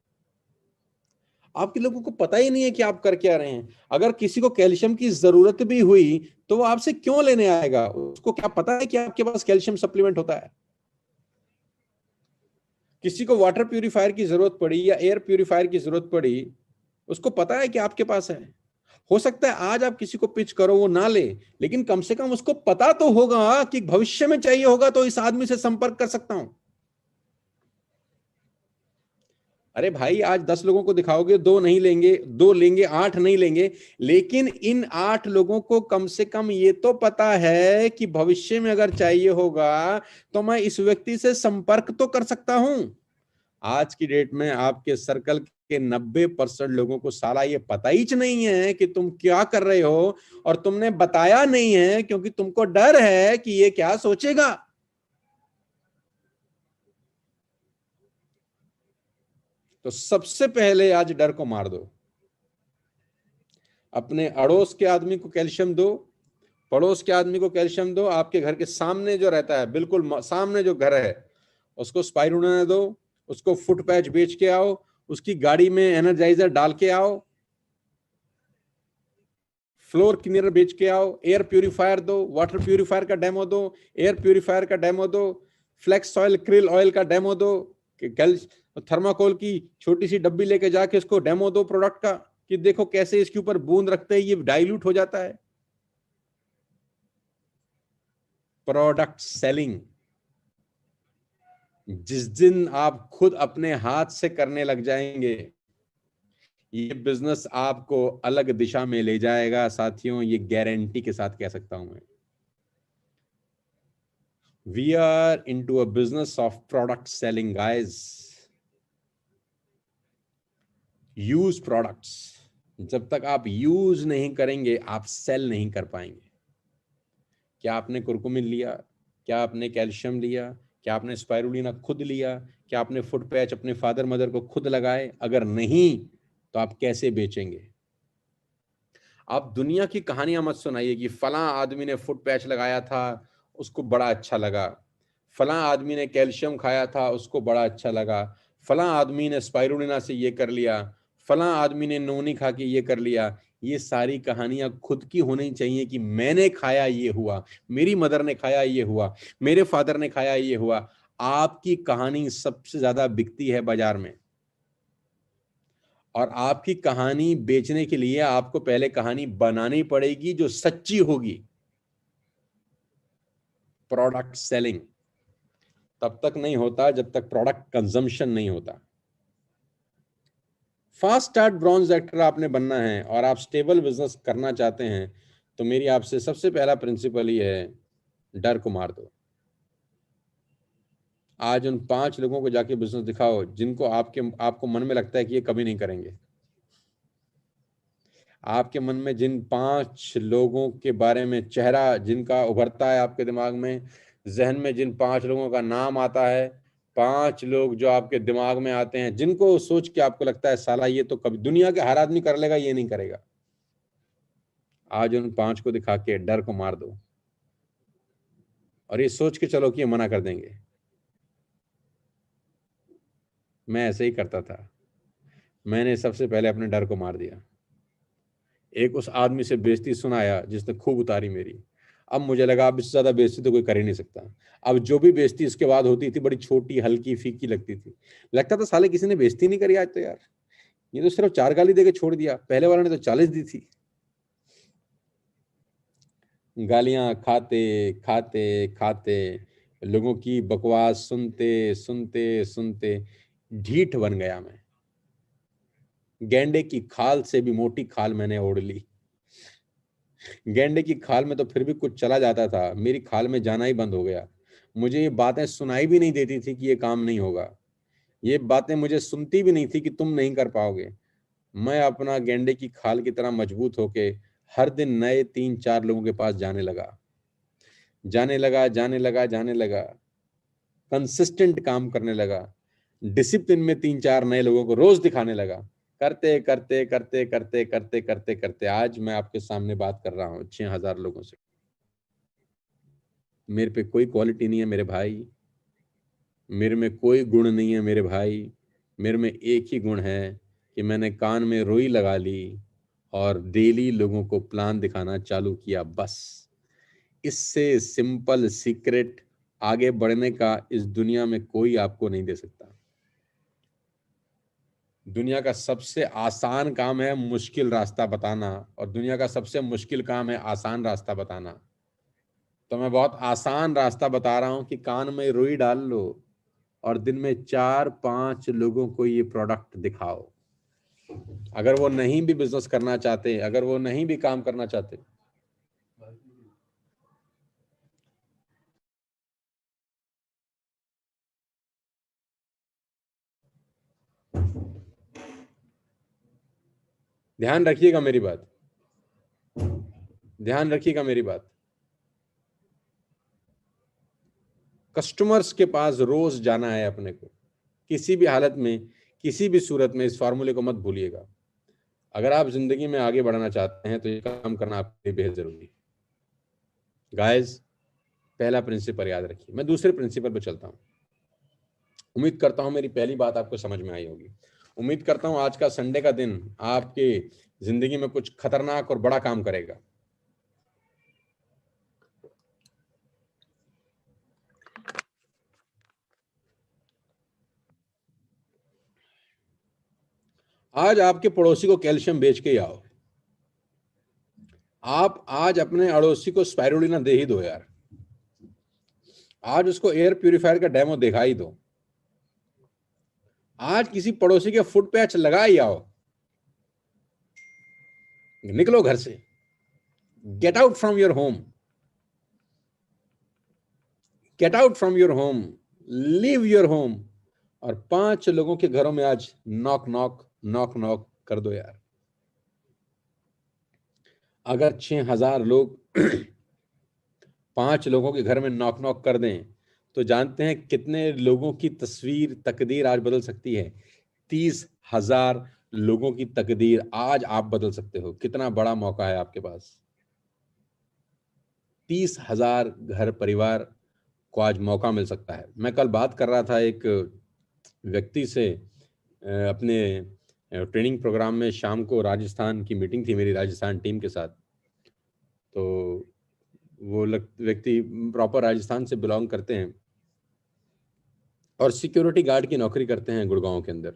A: आपके लोगों को पता ही नहीं है कि आप कर क्या रहे हैं। अगर किसी को कैल्शियम की जरूरत भी हुई तो वो आपसे क्यों लेने आएगा? उसको क्या पता है कि आपके पास कैल्शियम सप्लीमेंट होता है? किसी को वाटर प्यूरिफायर की जरूरत पड़ी या एयर प्यूरिफायर की जरूरत पड़ी, उसको पता है कि आपके पास है। हो सकता है आज आप किसी को पिच करो वो ना ले, लेकिन कम से कम उसको पता तो होगा कि भविष्य में चाहिए होगा तो इस आदमी से संपर्क कर सकता हूं। अरे भाई आज 10 लोगों को दिखाओगे, 2 नहीं लेंगे, 2 लेंगे, 8 नहीं लेंगे, लेकिन इन 8 लोगों को कम से कम ये तो पता है कि भविष्य में अगर चाहिए होगा तो मैं इस व्यक्ति से संपर्क तो कर सकता हूं। आज की डेट में आपके सर्कल के 90% लोगों को साला ये पता ही नहीं है कि तुम क्या कर रहे हो, और तुमने बताया नहीं है क्योंकि तुमको डर है कि ये क्या सोचेगा। तो सबसे पहले आज डर को मार दो। अपने अड़ोस के आदमी को कैल्शियम दो, पड़ोस के आदमी को कैल्शियम दो, आपके घर के सामने जो रहता है, बिल्कुल सामने जो घर है, उसको स्पाइरुलिना दो, उसको फुट पैच बेच के आओ, उसकी गाड़ी में एनर्जाइजर डाल के आओ, फ्लोर क्लीनर बेच के आओ, एयर प्यूरिफायर दो, वाटर प्यूरिफायर का डेमो दो, एयर प्यूरिफायर का डेमो दो, फ्लेक्स ऑयल, क्रिल ऑयल का डेमो दो, कल थर्माकोल की छोटी सी डब्बी लेके जाके इसको डेमो दो प्रोडक्ट का कि देखो कैसे इसके ऊपर बूंद रखते हैं ये डाइल्यूट हो जाता है। प्रोडक्ट सेलिंग, जिस दिन आप खुद अपने हाथ से करने लग जाएंगे, ये बिजनेस आपको अलग दिशा में ले जाएगा साथियों, ये गारंटी के साथ कह सकता हूं मैं। We are into a business of product selling guys. Use products, जब तक आप यूज नहीं करेंगे आप सेल नहीं कर पाएंगे। क्या आपने कुरकुमिन लिया? क्या आपने कैल्शियम लिया? क्या आपने स्पाइरुलिना खुद लिया? क्या आपने फुट पैच अपने फादर मदर को खुद लगाए? अगर नहीं तो आप कैसे बेचेंगे? आप दुनिया की कहानियां मत सुनाइए कि फलां आदमी ने फुट पैच लगाया था उसको बड़ा अच्छा लगा, फलां आदमी ने कैल्शियम खाया था उसको बड़ा अच्छा लगा, फलां आदमी ने स्पाइरुलिना से ये कर लिया, फलां आदमी ने नोनी खा के ये कर लिया। ये सारी कहानियां खुद की होनी चाहिए कि मैंने खाया ये हुआ, मेरी मदर ने खाया ये हुआ, मेरे फादर ने खाया ये हुआ। आपकी कहानी सबसे ज्यादा बिकती है बाजार में, और आपकी कहानी बेचने के लिए आपको पहले कहानी बनानी पड़ेगी जो सच्ची होगी। प्रोडक्ट सेलिंग तब तक नहीं होता जब तक प्रोडक्ट कंजम्पशन नहीं होता। फास्ट स्टार्ट ब्रॉन्ज एक्टर आपने बनना है और आप स्टेबल बिजनेस करना चाहते हैं, तो मेरी आपसे सबसे पहला प्रिंसिपल ये है, डर को मार दो। आज उन 5 लोगों को जाके बिजनेस दिखाओ जिनको आपको मन में लगता है कि ये कभी नहीं करेंगे। आपके मन में जिन 5 लोगों के बारे में चेहरा जिनका उभरता है आपके दिमाग में, जहन में जिन 5 लोगों का नाम आता है, 5 लोग जो आपके दिमाग में आते हैं जिनको सोच के आपको लगता है साला ये तो कभी दुनिया के हर आदमी कर लेगा, ये नहीं करेगा, आज उन 5 को दिखा के डर को मार दो और ये सोच के चलो कि ये मना कर देंगे। मैं ऐसे ही करता था, मैंने सबसे पहले अपने डर को मार दिया। एक उस आदमी से बेइज्जती सुनाया जिसने खूब उतारी मेरी। अब मुझे लगा अब इससे ज्यादा बेइज्जती तो कोई कर ही नहीं सकता। अब जो भी बेइज्जती इसके बाद होती थी बड़ी छोटी हल्की फीकी लगती थी। लगता था साले किसी ने बेइज्जती नहीं करी आज तो यार, ये तो सिर्फ 4 गाली देके छोड़ दिया, पहले वाले ने तो 40 दी थी। गालियां खाते खाते खाते, लोगों की बकवास सुनते सुनते सुनते ढीठ बन गया मैं। गेंडे की खाल से भी मोटी खाल मैंने ओढ़ ली। गेंडे की खाल में तो फिर भी कुछ चला जाता था, मेरी खाल में जाना ही बंद हो गया। मुझे ये बातें सुनाई भी नहीं देती थी कि ये काम नहीं होगा, ये बातें मुझे सुनती भी नहीं थी कि तुम नहीं कर पाओगे। मैं अपना गेंडे की खाल की तरह मजबूत होके हर दिन नए 3-4 लोगों के पास जाने लगा, जाने लगा, जाने लगा, जाने लगा, कंसिस्टेंट काम करने लगा, डिसिप्लिन में 3-4 नए लोगों को रोज दिखाने लगा। करते करते करते करते करते करते करते आज मैं आपके सामने बात कर रहा हूँ 6,000 लोगों से। मेरे पे कोई क्वालिटी नहीं है मेरे भाई, मेरे में कोई गुण नहीं है मेरे भाई, मेरे में एक ही गुण है कि मैंने कान में रुई लगा ली और डेली लोगों को प्लान दिखाना चालू किया, बस। इससे सिंपल सीक्रेट आगे बढ़ने का इस दुनिया में कोई आपको नहीं दे सकता। दुनिया का सबसे आसान काम है मुश्किल रास्ता बताना, और दुनिया का सबसे मुश्किल काम है आसान रास्ता बताना। तो मैं बहुत आसान रास्ता बता रहा हूं कि कान में रुई डाल लो और दिन में 4-5 लोगों को ये प्रोडक्ट दिखाओ। अगर वो नहीं भी बिजनेस करना चाहते, अगर वो नहीं भी काम करना चाहते, ध्यान रखिएगा मेरी बात, ध्यान रखिएगा मेरी बात। कस्टमर्स के पास रोज जाना है अपने को, किसी भी हालत में, किसी भी सूरत में। इस फार्मूले को मत भूलिएगा। अगर आप जिंदगी में आगे बढ़ना चाहते हैं तो ये काम करना आपके लिए बेहद जरूरी है गाइस। पहला प्रिंसिपल याद रखिए। मैं दूसरे प्रिंसिपल पर चलता हूं। उम्मीद करता हूं मेरी पहली बात आपको समझ में आई होगी। उम्मीद करता हूं आज का संडे का दिन आपके जिंदगी में कुछ खतरनाक और बड़ा काम करेगा। आज आपके पड़ोसी को कैल्शियम बेच के ही आओ। आप आज अपने अड़ोसी को स्पाइरुलिना दे ही दो यार। आज उसको एयर प्यूरिफायर का डेमो दिखा ही दो, आज किसी पड़ोसी के फुट पैच लगा ही आओ, निकलो घर से, get out from your home, get out from your home, leave your home, और 5 लोगों के घरों में आज नॉक नॉक नॉक नॉक कर दो यार। अगर 6000 लोग 5 लोगों के घर में नॉक नॉक कर दें तो जानते हैं कितने लोगों की तस्वीर, तकदीर आज बदल सकती है। 30,000 लोगों की तकदीर आज आप बदल सकते हो। कितना बड़ा मौका है आपके पास। 30,000 घर परिवार को आज मौका मिल सकता है। मैं कल बात कर रहा था एक व्यक्ति से, अपने ट्रेनिंग प्रोग्राम में शाम को राजस्थान की मीटिंग थी मेरी राजस्थान टीम के साथ। तो वो व्यक्ति प्रॉपर राजस्थान से बिलोंग करते हैं और सिक्योरिटी गार्ड की नौकरी करते हैं गुड़गांव के अंदर,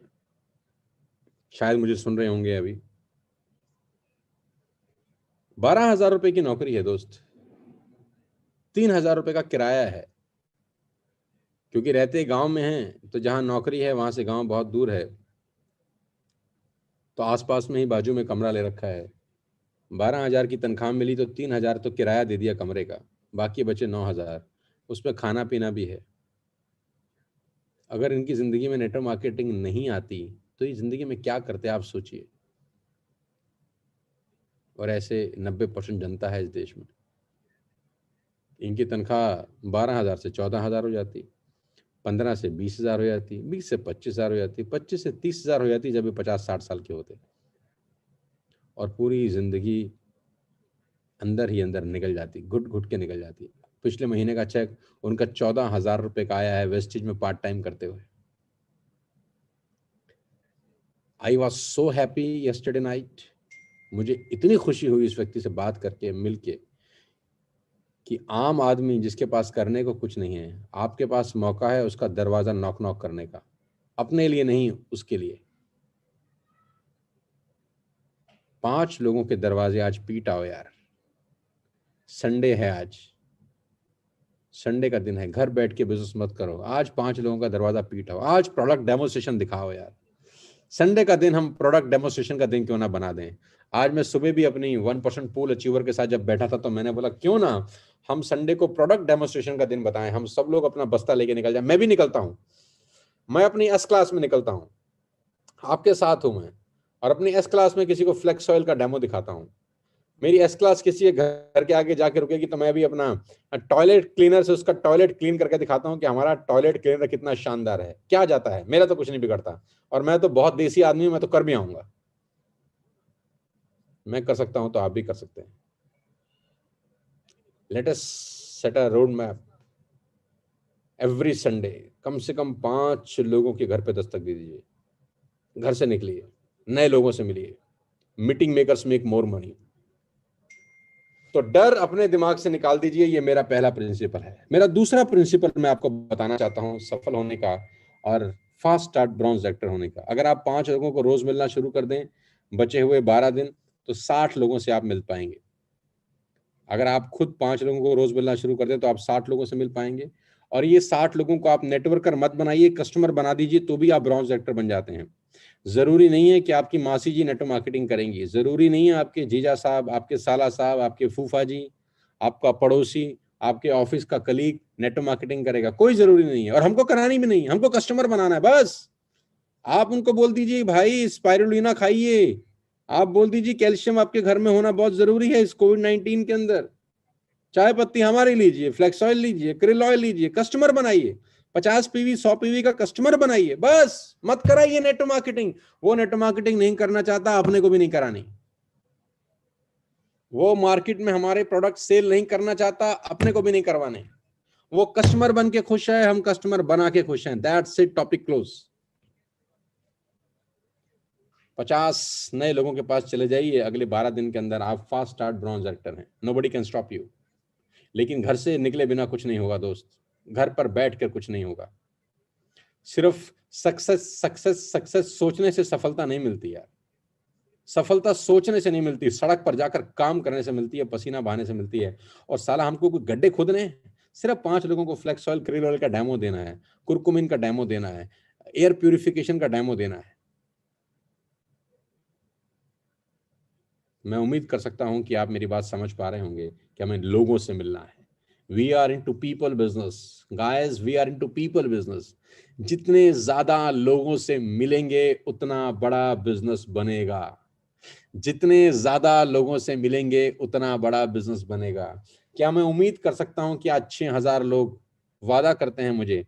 A: शायद मुझे सुन रहे होंगे अभी। 12,000 रुपए की नौकरी है दोस्त, 3,000 रुपए का किराया है, क्योंकि रहते गांव में हैं तो जहां नौकरी है वहां से गांव बहुत दूर है, तो आसपास में ही बाजू में कमरा ले रखा है। 12,000 की तनख्वाह मिली तो 3,000 तो किराया दे दिया कमरे का, बाकी बचे 9,000, उसमें खाना पीना भी है। अगर इनकी जिंदगी में नेटवर्क मार्केटिंग नहीं आती तो ये जिंदगी में क्या करते आप सोचिए। और ऐसे 90% जनता है इस देश में। इनकी तनख्वाह 12,000 से 14,000 हो जाती, 15 से 20,000 हो जाती, 20 से 25,000 हो जाती, 25 से 30,000 हो जाती जब ये 50-60 साल के होते, और पूरी जिंदगी अंदर ही अंदर निकल जाती, घुट घुट के निकल जाती। पिछले महीने का चेक उनका 14,000 रुपए का आया है वेस्टेज में पार्ट टाइम करते हुए। I was so happy yesterday night. मुझे इतनी खुशी हुई इस व्यक्ति से बात करके, मिलके, कि आम आदमी जिसके पास करने को कुछ नहीं है, आपके पास मौका है उसका दरवाजा नॉक नॉक करने का, अपने लिए नहीं, उसके लिए। 5 लोगों के दरवाजे आज पीट आओ यार। संडे है आज, संडे का दिन है, घर बैठ के बिजनेस मत करो, आज 5 लोगों का दरवाजा पीट आओ, आज प्रोडक्ट डेमोस्ट्रेशन दिखाओ यार। संडे का दिन हम प्रोडक्ट डेमोस्ट्रेशन का दिन क्यों ना बना दें। आज मैं सुबह भी अपनी 1% पूल अचीवर के साथ जब बैठा था तो मैंने बोला क्यों ना हम संडे को प्रोडक्ट डेमोस्ट्रेशन का दिन बताएं, हम सब लोग अपना बस्ता लेके निकल जाए। मैं भी निकलता हूं, मैं अपनी एस क्लास में निकलता हूं, आपके साथ हूं मैं, और अपनी एस क्लास में किसी को फ्लेक्स ऑयल का डेमो दिखाता हूं। मेरी एस क्लास किसी के घर के आगे जाके रुकेगी तो मैं भी अपना टॉयलेट क्लीनर से उसका टॉयलेट क्लीन करके दिखाता हूं कि हमारा टॉयलेट क्लीनर कितना शानदार है। क्या जाता है, मेरा तो कुछ नहीं बिगड़ता, और मैं तो बहुत देसी आदमी हूं, मैं तो कर भी आऊंगा। मैं कर सकता हूं तो आप भी कर सकते हैं। लेट अस सेट अ रोड मैप। एवरी संडे कम से कम 5 लोगों के घर पे दस्तक दे दीजिए, घर से निकलिए, नए लोगों से मिलिए। Meeting makers make more money. तो डर अपने दिमाग से निकाल दीजिए, ये मेरा पहला प्रिंसिपल है। मेरा दूसरा प्रिंसिपल मैं आपको बताना चाहता हूं सफल होने का और फास्ट स्टार्ट ब्रॉन्ज एक्टर होने का। अगर आप 5 लोगों को रोज मिलना शुरू कर दें, बचे हुए 12 दिन, तो 60 लोगों से आप मिल पाएंगे। अगर आप खुद 5 लोगों को रोज मिलना शुरू कर दें तो आप 60 लोगों से मिल पाएंगे। और ये 60 लोगों को आप नेटवर्कर मत बनाइए, कस्टमर बना दीजिए, तो भी आप ब्रॉन्ज एक्टर बन जाते हैं। जरूरी नहीं है कि आपकी मासी जी नेटवर्क मार्केटिंग करेंगी, जरूरी नहीं है आपके जीजा साहब, आपके साला साहब, आपके फूफा जी, आपका पड़ोसी, आपके ऑफिस का कलीग नेटवर्क मार्केटिंग करेगा, कोई जरूरी नहीं है। और हमको करानी भी नहीं, हमको कस्टमर बनाना है बस। आप उनको बोल दीजिए भाई स्पाइरुलिना खाइए, आप बोल दीजिए कैल्शियम आपके घर में होना बहुत जरूरी है इस कोविड-19 के अंदर। चाय पत्ती हमारी लीजिए, फ्लेक्स ऑयल लीजिए, क्रिल ऑयल लीजिए, कस्टमर बनाइए। 50 पीवी 100 पीवी का कस्टमर बनाइए, बस मत कराइए नेटवर्क मार्केटिंग। वो नेटवर्क मार्केटिंग नहीं करना चाहता, अपने को भी नहीं करानी। वो मार्केट में हमारे प्रोडक्ट सेल नहीं करना चाहता, अपने को भी नहीं करवाने। वो कस्टमर बन के खुश है, हम कस्टमर बना के खुश हैं। That's it, topic close. 50 नए लोगों के पास चले जाइए, अगले 12 दिन के अंदर आप फास्ट स्टार्ट ब्रॉन्ज एक्टर हैं। Nobody can stop you. लेकिन घर से निकले बिना कुछ नहीं होगा दोस्त, घर पर बैठ कर कुछ नहीं होगा। सिर्फ सक्सेस सक्सेस सक्सेस सोचने से सफलता नहीं मिलती यार। सफलता सोचने से नहीं मिलती, सड़क पर जाकर काम करने से मिलती है, पसीना बहाने से मिलती है। और साला हमको कोई गड्ढे खोदने हैं, सिर्फ 5 लोगों को फ्लेक्स ऑयल, क्रिल ऑयल का डेमो देना है, कुरकुमिन का डेमो देना है, एयर प्यूरिफिकेशन का डेमो देना है। मैं उम्मीद कर सकता हूं कि आप मेरी बात समझ पा रहे होंगे कि हमें लोगों से मिलना है। We are into people business guys, we are into people business. जितने ज्यादा लोगों से मिलेंगे उतना बड़ा बिजनेस बनेगा। जितने ज्यादा लोगों से मिलेंगे उतना बड़ा बिजनेस बनेगा। क्या मैं उम्मीद कर सकता हूं कि आज 6000 लोग वादा करते हैं मुझे?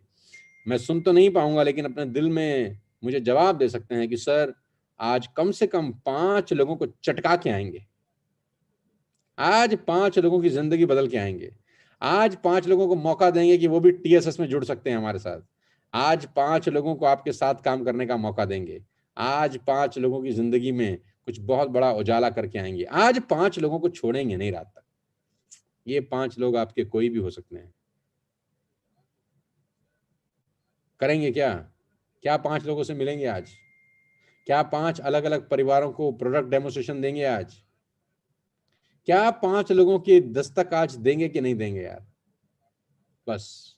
A: मैं सुन तो नहीं पाऊंगा, लेकिन अपने दिल में मुझे जवाब दे सकते हैं कि सर आज कम से कम 5 लोगों को चटका के आएंगे, आज 5 लोगों की जिंदगी बदल के आएंगे, आज 5 लोगों को मौका देंगे कि वो भी टीएसएस में जुड़ सकते हैं हमारे साथ, आज 5 लोगों को आपके साथ काम करने का मौका देंगे, आज 5 लोगों की जिंदगी में कुछ बहुत बड़ा उजाला करके आएंगे, आज 5 लोगों को छोड़ेंगे नहीं रात तक। ये 5 लोग आपके कोई भी हो सकते हैं। करेंगे क्या? क्या 5 लोगों से मिलेंगे आज? क्या 5 अलग अलग परिवारों को प्रोडक्ट डेमोस्ट्रेशन देंगे आज? क्या 5 लोगों की दस्तक आज देंगे कि नहीं देंगे यार? बस,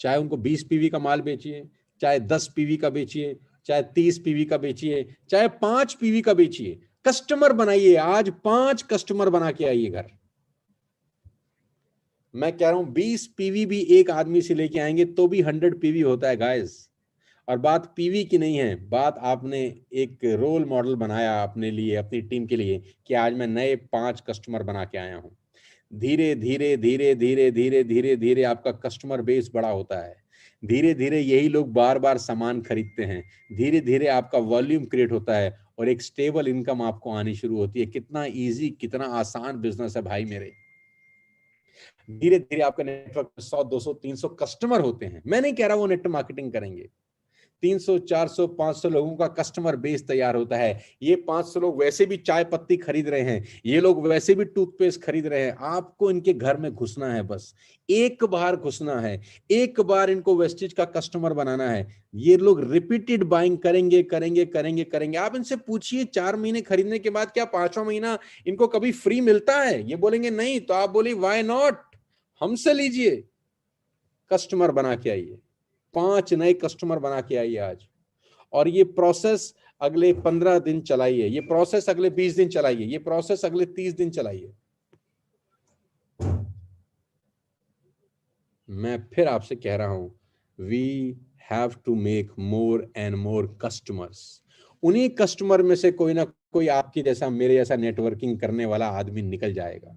A: चाहे उनको 20 पीवी का माल बेचिए, चाहे 10 पीवी का बेचिए, चाहे 30 पीवी का बेचिए, चाहे 5 पीवी का बेचिए, कस्टमर बनाइए। आज 5 कस्टमर बना के आइए घर। मैं कह रहा हूं 20 पीवी भी एक आदमी से लेके आएंगे तो भी 100 पीवी होता है गाइस। और बात पीवी की नहीं है, बात आपने एक रोल मॉडल बनाया अपने लिए, अपनी टीम के लिए कि आज मैं नए 5 कस्टमर बना के आया हूं। धीरे धीरे धीरे धीरे धीरे धीरे धीरे आपका कस्टमर बेस बड़ा होता है। धीरे धीरे यही लोग बार बार सामान खरीदते हैं। धीरे धीरे आपका वॉल्यूम क्रिएट होता है और एक स्टेबल इनकम आपको आनी शुरू होती है। कितना इजी, कितना आसान बिजनेस है भाई मेरे। धीरे धीरे आपका नेटवर्क 100 200 300 कस्टमर होते हैं। मैं नहीं कह रहा वो नेट मार्केटिंग करेंगे। 300 400 500 लोगों का कस्टमर बेस तैयार होता है। ये 500 लोग वैसे भी चाय पत्ती खरीद रहे हैं, ये लोग वैसे भी टूथपेस्ट खरीद रहे हैं। आपको इनके घर में घुसना है, बस एक बार घुसना है, एक बार इनको वेस्टेज का कस्टमर बनाना है। ये लोग रिपीटेड बाइंग करेंगे करेंगे करेंगे करेंगे। आप इनसे पूछिए 4 महीने खरीदने के बाद क्या 5वां महीना इनको कभी फ्री मिलता है? ये बोलेंगे नहीं। तो आप बोलिए व्हाई नॉट, हमसे लीजिए, कस्टमर बना के आइए। 5 नए कस्टमर बना के आइए आज। और ये प्रोसेस अगले 15 दिन चलाइए, ये प्रोसेस अगले 20 दिन चलाइए, ये प्रोसेस अगले 30 दिन चलाइए। मैं फिर आपसे कह रहा हूं, we have to make more and more customers. उन्हीं कस्टमर में से कोई ना कोई आपकी जैसा, मेरे जैसा नेटवर्किंग करने वाला आदमी निकल जाएगा।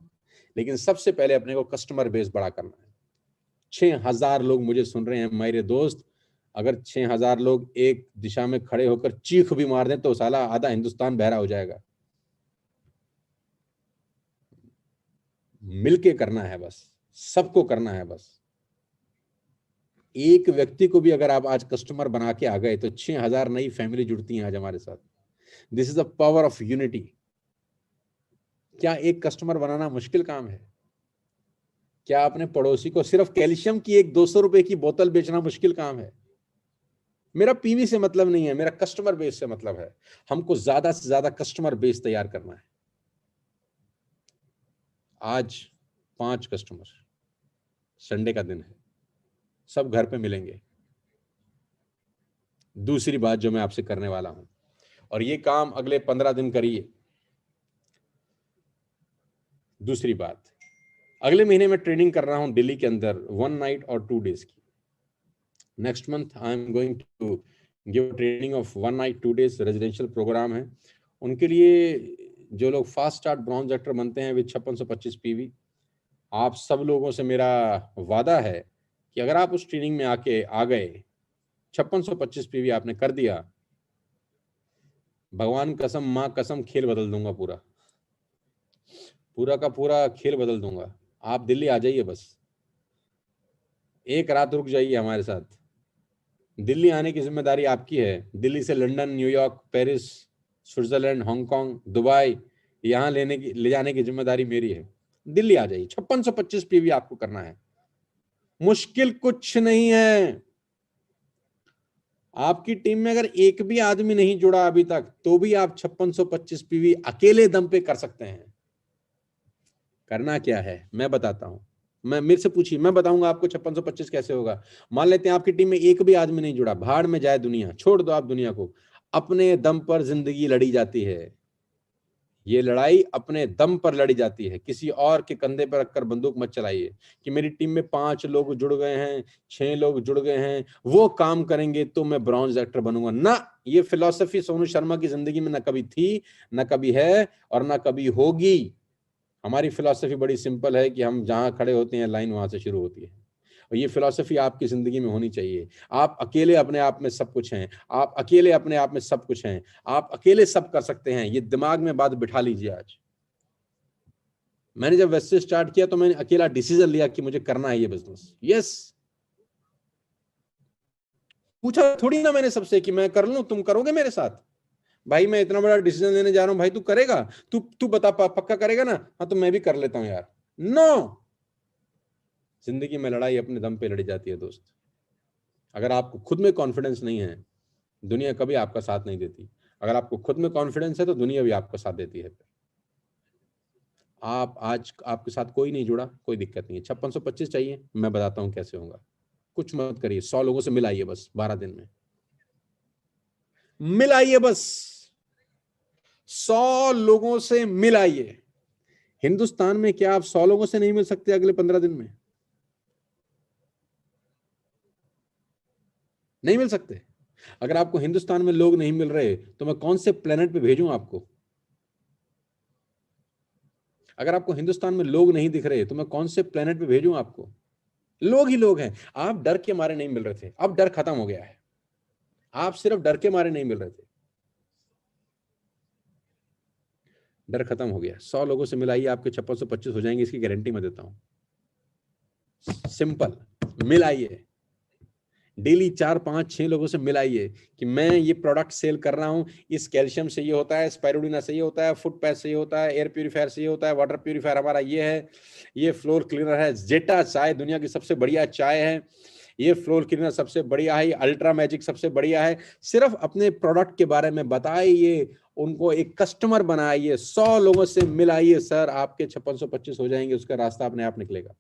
A: लेकिन सबसे पहले अपने को कस्टमर बेस बड़ा करना है। 6000 लोग मुझे सुन रहे हैं मेरे दोस्त। अगर 6000 लोग एक दिशा में खड़े होकर चीख भी मार दें तो साला आधा हिंदुस्तान बहरा हो जाएगा। मिलके करना है बस, सबको करना है बस। एक व्यक्ति को भी अगर आप आज कस्टमर बना के आ गए तो 6000 नई फैमिली जुड़ती हैं आज हमारे साथ। This is the power of unity. क्या एक कस्टमर बनाना मुश्किल काम है? क्या अपने पड़ोसी को सिर्फ कैल्शियम की एक 200 रुपए की बोतल बेचना मुश्किल काम है? मेरा पीवी से मतलब नहीं है, मेरा कस्टमर बेस से मतलब है। हमको ज्यादा से ज्यादा कस्टमर बेस तैयार करना है। आज 5 कस्टमर, संडे का दिन है, सब घर पे मिलेंगे। दूसरी बात जो मैं आपसे करने वाला हूं, और ये काम अगले 15 दिन करिए। दूसरी बात, अगले महीने में ट्रेनिंग कर रहा हूं दिल्ली के अंदर 1 नाइट और 2 डेज की। Next month I am going to give training of 1 night 2 days. Residential program है उनके लिए जो लोग फास्ट स्टार्ट ब्रॉन्ज एक्टर बनते हैं विद 5625 पीवी। आप सब लोगों से मेरा वादा है कि अगर आप उस ट्रेनिंग में आके आ गए, 5625 पीवी आपने कर दिया, भगवान कसम, माँ कसम, खेल बदल दूंगा। पूरा पूरा का पूरा खेल बदल दूंगा। आप दिल्ली आ जाइए, बस एक रात रुक जाइए हमारे साथ। दिल्ली आने की जिम्मेदारी आपकी है। दिल्ली से London, New York, Paris, Switzerland, Hong Kong, Dubai, यहाँ ले जाने की जिम्मेदारी मेरी है। दिल्ली आ जाइए, 5625 पीवी आपको करना है। मुश्किल कुछ नहीं है। आपकी टीम में अगर एक भी आदमी नहीं जुड़ा अभी तक, तो भी आप 5625 पीवी अकेले दम पे कर सकते हैं। करना क्या है मैं बताता हूं। मैं मेरे से पूछिए, मैं बताऊंगा आपको 5625 कैसे होगा। मान लेते हैं आपकी टीम में एक भी आदमी नहीं जुड़ा, भाड़ में जाए दुनिया, छोड़ दो आप दुनिया को, अपने दम पर जिंदगी लड़ी जाती है। ये लड़ाई अपने दम पर लड़ी जाती है, किसी और के कंधे पर रखकर बंदूक मत चलाइए कि मेरी टीम में 5 लोग जुड़ गए हैं, 6 लोग जुड़ गए हैं, वो काम करेंगे तो मैं ब्रॉन्ज एक्टर बनूंगा ना। ये फिलॉसफी सोनू शर्मा की जिंदगी में ना कभी थी, ना कभी है और ना कभी होगी। हमारी फिलॉसफी बड़ी सिंपल है कि हम जहां खड़े होते हैं लाइन वहां से शुरू होती है, और ये फिलॉसफी आपकी जिंदगी में होनी चाहिए। आप अकेले अपने आप में सब कुछ हैं, आप अकेले अपने आप में सब कुछ हैं, आप अकेले सब कर सकते हैं। ये दिमाग में बात बिठा लीजिए आज। मैंने जब वेस्टेज स्टार्ट किया तो मैंने अकेला डिसीजन लिया कि मुझे करना है ये बिजनेस। यस, पूछा थोड़ी ना मैंने सबसे कि मैं कर लूं, तुम करोगे मेरे साथ? भाई मैं इतना बड़ा डिसीजन लेने जा रहा हूं, भाई तू करेगा? तू बता, पक्का करेगा ना? हाँ तो मैं भी कर लेता हूं यार। नो, जिंदगी में लड़ाई अपने दम पे लड़ी जाती है दोस्त। अगर आपको खुद में कॉन्फिडेंस नहीं है, दुनिया कभी आपका साथ नहीं देती। अगर आपको खुद में कॉन्फिडेंस है तो दुनिया भी आपका साथ देती है। आप आज आपके साथ कोई नहीं जुड़ा, कोई दिक्कत नहीं है। 5625 चाहिए, मैं बताता हूं कैसे होगा। कुछ मत करिए, 100 लोगों से मिलाइए बस 12 दिन में, मिलाइए बस 100 लोगों से मिलाइए। हिंदुस्तान में क्या आप 100 लोगों से नहीं मिल सकते अगले 15 दिन में? नहीं मिल सकते। अगर आपको हिंदुस्तान में लोग नहीं मिल रहे तो मैं कौन से प्लेनेट पे भेजूं आपको? अगर आपको हिंदुस्तान में लोग नहीं दिख रहे तो मैं कौन से प्लेनेट पे भेजूं आपको? लोग ही लोग हैं। आप डर के मारे नहीं मिल रहे थे, अब डर खत्म हो गया है। आप सिर्फ डर के मारे नहीं मिल रहे थे, डर खत्म हो गया। 100 लोगों से मिलाइए, आपके 5625 हो जाएंगे, इसकी गारंटी मैं देता हूं। सिंपल, मिलाइए डेली 4 5 6 लोगों से मिलाइए कि मैं ये प्रोडक्ट सेल कर रहा हूं, इस कैल्शियम से ये होता है, स्पाइरुलिना से ये होता है, फुट पैच से ये होता है, एयर प्यूरीफायर से ये होता है, वाटर प्यूरीफायर हमारा ये है, ये फ्लोर क्लीनर है, जेटा चाय दुनिया की सबसे बढ़िया चाय है, ये फ्लोर क्लीनर सबसे बढ़िया है, अल्ट्रा मैजिक सबसे बढ़िया है। सिर्फ अपने प्रोडक्ट के बारे में बताइए, उनको एक कस्टमर बनाइए, 100 लोगों से मिलाइए, सर आपके 5625 हो जाएंगे, उसका रास्ता अपने आप निकलेगा।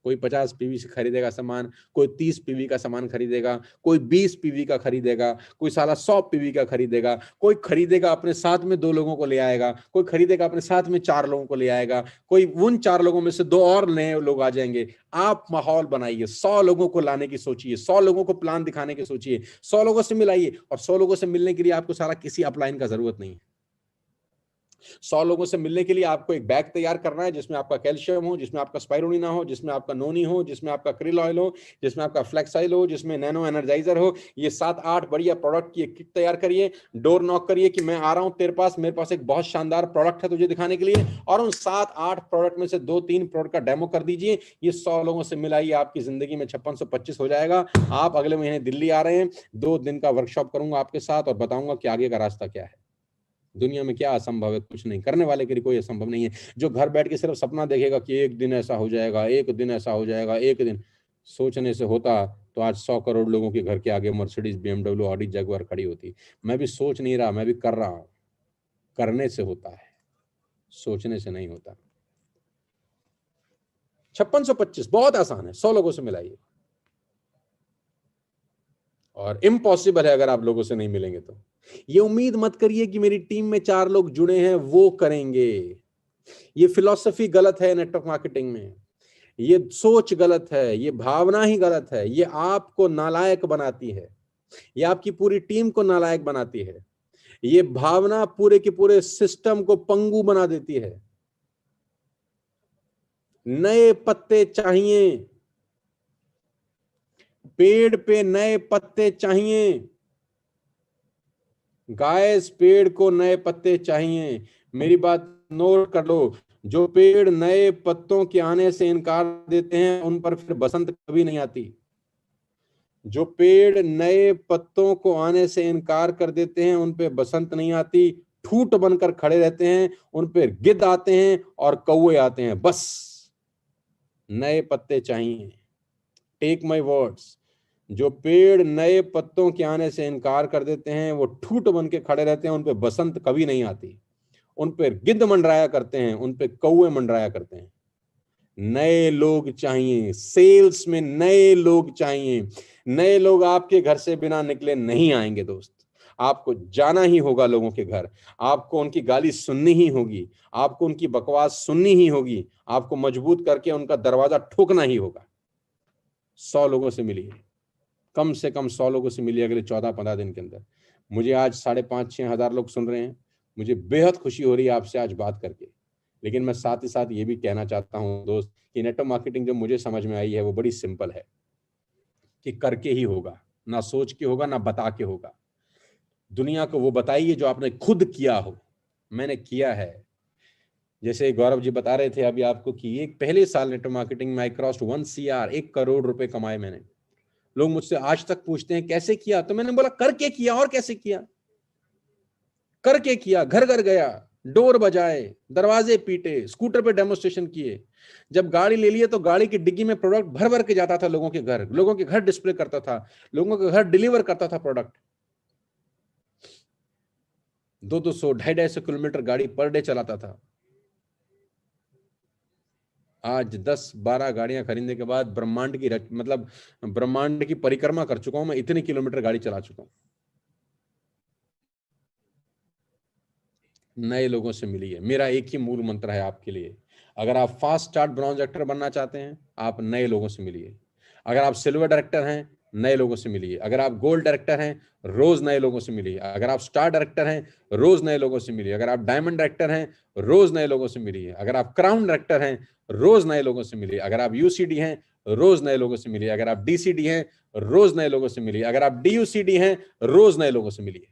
A: कोई 50 पीवी से खरीदेगा सामान, कोई 30 पीवी का सामान खरीदेगा, कोई 20 पीवी का खरीदेगा, कोई साला 100 पीवी का खरीदेगा, कोई खरीदेगा अपने साथ में 2 लोगों को ले आएगा, कोई खरीदेगा अपने साथ में 4 लोगों को ले आएगा, कोई उन 4 लोगों में से 2 और नए लोग आ जाएंगे। आप माहौल बनाइए, 100 लोगों को लाने की सोचिए, 100 लोगों को प्लान दिखाने की सोचिए, 100 लोगों से मिलाइए। और 100 लोगों से मिलने के लिए आपको सारा किसी अपलाइन का जरूरत नहीं है। 100 लोगों से मिलने के लिए आपको एक बैग तैयार करना है जिसमें आपका कैल्शियम हो, जिसमें आपका स्पाइरुलिना हो, जिसमें आपका नोनी हो, जिसमें आपका क्रिल ऑयल हो, जिसमें आपका फ्लेक्स ऑयल हो, जिसमें नैनो एनर्जाइजर हो। ये 7 8 बढ़िया प्रोडक्ट की एक किट तैयार करिए, डोर नॉक करिए कि मैं आ रहा हूं तेरे पास, मेरे पास एक बहुत शानदार प्रोडक्ट है तुझे दिखाने के लिए, और उन 7 8 प्रोडक्ट में से 2 3 प्रोडक्ट का डेमो कर दीजिए। ये 100 लोगों से मिलाइए, आपकी जिंदगी में 5625 हो जाएगा। आप अगले महीने दिल्ली आ रहे हैं, 2 दिन का वर्कशॉप करूंगा आपके साथ और बताऊंगा कि आगे का रास्ता क्या है। दुनिया में क्या असंभव है? कुछ नहीं। करने वाले के लिए कोई असंभव नहीं है। जो घर बैठ के सिर्फ सपना देखेगा कि एक दिन ऐसा हो जाएगा, एक दिन ऐसा हो जाएगा, एक दिन, सोचने से होता तो आज 100 करोड़ लोगों के घर के आगे मर्सिडीज, BMW, ऑडी, जगुआर खड़ी होती। मैं भी सोच नहीं रहा, मैं भी कर रहा हूं। करने से होता है, सोचने से नहीं होता। 5625 बहुत आसान है, 100 लोगों से मिलाइए। और इम्पॉसिबल है अगर आप लोगों से नहीं मिलेंगे तो। ये उम्मीद मत करिए कि मेरी टीम में 4 लोग जुड़े हैं वो करेंगे। ये फिलॉसफी गलत है नेटवर्क मार्केटिंग में, ये सोच गलत है, ये भावना ही गलत है, ये आपको नालायक बनाती है, ये आपकी पूरी टीम को नालायक बनाती है। ये भावना पूरे के पूरे सिस्टम को पंगु बना देती है। नए पत्ते चाहिए, पेड़ पे नए पत्ते चाहिए, गाइस पेड़ को नए पत्ते चाहिए। मेरी बात नोट कर लो, जो पेड़ नए पत्तों के आने से इनकार देते हैं उन पर फिर बसंत कभी नहीं आती। जो पेड़ नए पत्तों को आने से इनकार कर देते हैं उन पे बसंत नहीं आती, ठूट बनकर खड़े रहते हैं, उन पे गिद्ध आते हैं और कौवे आते हैं। बस नए पत्ते चाहिए। टेक माय वर्ड्स, जो पेड़ नए पत्तों के आने से इनकार कर देते हैं वो ठूट बन के खड़े रहते हैं, उन पे बसंत कभी नहीं आती। उन पे गिद्ध मंडराया करते हैं, उन पे कौवे मंडराया करते हैं। नए लोग चाहिए, सेल्स में नए लोग चाहिए। नए लोग आपके घर से बिना निकले नहीं आएंगे दोस्त। आपको जाना ही होगा लोगों के घर, आपको उनकी गाली सुननी ही होगी, आपको उनकी बकवास सुननी ही होगी, आपको मजबूत करके उनका दरवाजा ठोकना ही होगा। 100 लोगों से मिलिए, कम से कम 100 लोगों से मिलिए अगले 14-15 दिन के अंदर। मुझे आज 5,500-6 हजार लोग सुन रहे हैं, मुझे बेहद खुशी हो रही है आपसे आज बात करके। लेकिन मैं साथ ही साथ ये भी कहना चाहता हूं दोस्त कि नेटवर्क मार्केटिंग जो मुझे समझ में आई है वो बड़ी सिंपल है, कि करके ही होगा, ना सोच के होगा ना बता के होगा। दुनिया को वो बताइए जो आपने खुद किया हो। मैंने किया है, जैसे गौरव जी बता रहे थे अभी आपको कि एक पहले साल नेटवर्क मार्केटिंग में आई क्रॉस्ड 1 CR, 1 करोड़ रुपए कमाए मैंने। लोग मुझसे आज तक पूछते हैं कैसे किया, तो मैंने बोला करके किया। और कैसे किया? करके किया। घर घर गया, डोर बजाए, दरवाजे पीटे, स्कूटर पे डेमोस्ट्रेशन किए। जब गाड़ी ले लिए तो गाड़ी की डिग्गी में प्रोडक्ट भर भर के जाता था लोगों के घर, लोगों के घर डिस्प्ले करता था, लोगों के घर डिलीवर करता था प्रोडक्ट। 200 250 किलोमीटर गाड़ी पर डे चलाता था। आज 10-12 गाड़ियां खरीदने के बाद ब्रह्मांड की मतलब ब्रह्मांड की परिक्रमा कर चुका हूं मैं, इतनी किलोमीटर गाड़ी चला चुका हूं। नए लोगों से मिलिए, मेरा एक ही मूल मंत्र है आपके लिए। अगर आप फास्ट स्टार्ट ब्रॉन्ज एक्टर बनना चाहते हैं, आप नए लोगों से मिलिए। अगर आप सिल्वर डायरेक्टर हैं, नए लोगों से मिलिए। अगर आप गोल्ड डायरेक्टर हैं, रोज नए लोगों से मिलिए। अगर आप स्टार डायरेक्टर हैं, रोज नए लोगों से मिलिए। अगर आप डायमंड डायरेक्टर हैं, रोज नए लोगों से मिलिए। अगर आप क्राउन डायरेक्टर हैं, रोज नए लोगों से मिलिए। अगर आप यूसीडी हैं, रोज नए लोगों से मिलिए। अगर आप डीसीडी हैं, रोज नए लोगों से मिलिए। अगर आप डीयूसीडी हैं, रोज नए लोगों से मिलिए।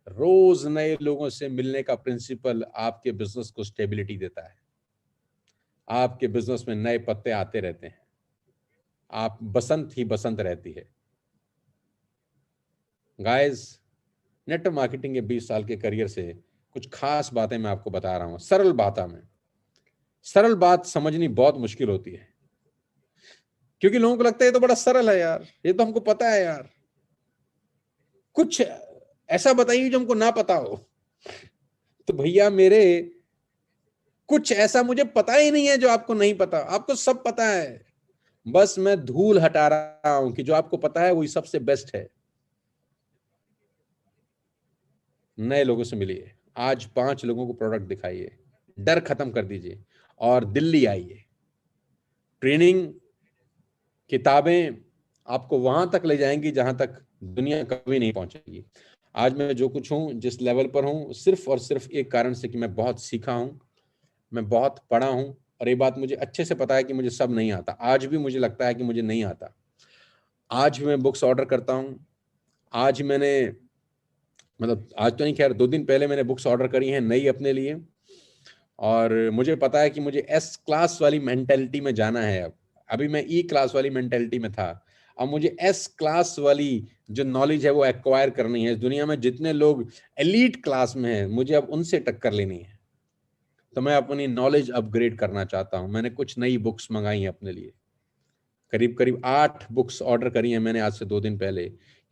A: रोज नए लोगों से मिलने का प्रिंसिपल आपके बिजनेस को स्टेबिलिटी देता है। आपके बिजनेस में नए पत्ते आते रहते हैं, आप बसंत ही बसंत रहती है। गाइस, नेटवर्क मार्केटिंग के 20 साल के करियर से कुछ खास बातें मैं आपको बता रहा हूं, सरल बातों में। सरल बात समझनी बहुत मुश्किल होती है, क्योंकि लोगों को लगता है ये तो बड़ा सरल है यार, ये तो हमको पता है यार। कुछ ऐसा बताइए जो हमको ना पता हो। तो भैया मेरे, कुछ ऐसा मुझे पता ही नहीं है जो आपको नहीं पता। आपको सब पता है, बस मैं धूल हटा रहा हूं कि जो आपको पता है वही सबसे बेस्ट है। नए लोगों से मिलिए, आज 5 लोगों को प्रोडक्ट दिखाइए, डर खत्म कर दीजिए और दिल्ली आइए। ट्रेनिंग, किताबें आपको वहां तक ले जाएंगी जहां तक दुनिया कभी नहीं पहुंचेगी। आज मैं जो कुछ हूं, जिस लेवल पर हूं, सिर्फ और सिर्फ एक कारण से कि मैं बहुत सीखा हूं, मैं बहुत पढ़ा हूं। और ये बात मुझे अच्छे से पता है कि मुझे सब नहीं आता। आज भी मुझे लगता है कि मुझे नहीं आता। आज भी मैं बुक्स ऑर्डर करता हूं। आज मैंने, मतलब आज तो नहीं, खैर 2 दिन पहले मैंने बुक्स ऑर्डर करी हैं नई अपने लिए। और मुझे पता है कि मुझे एस क्लास वाली मेंटेलिटी में जाना है। अब अभी मैं ई क्लास वाली मेंटेलिटी में था, अब मुझे एस क्लास वाली जो नॉलेज है वो एक्वायर करनी है। इस दुनिया में जितने लोग एलीट क्लास में हैं, मुझे अब उनसे टक्कर लेनी है। तो मैं अपनी नॉलेज अपग्रेड करना चाहता हूं। मैंने कुछ नई बुक्स मंगाई हैं अपने लिए, करीब करीब 8 बुक्स ऑर्डर करी हैं मैंने आज से 2 दिन पहले,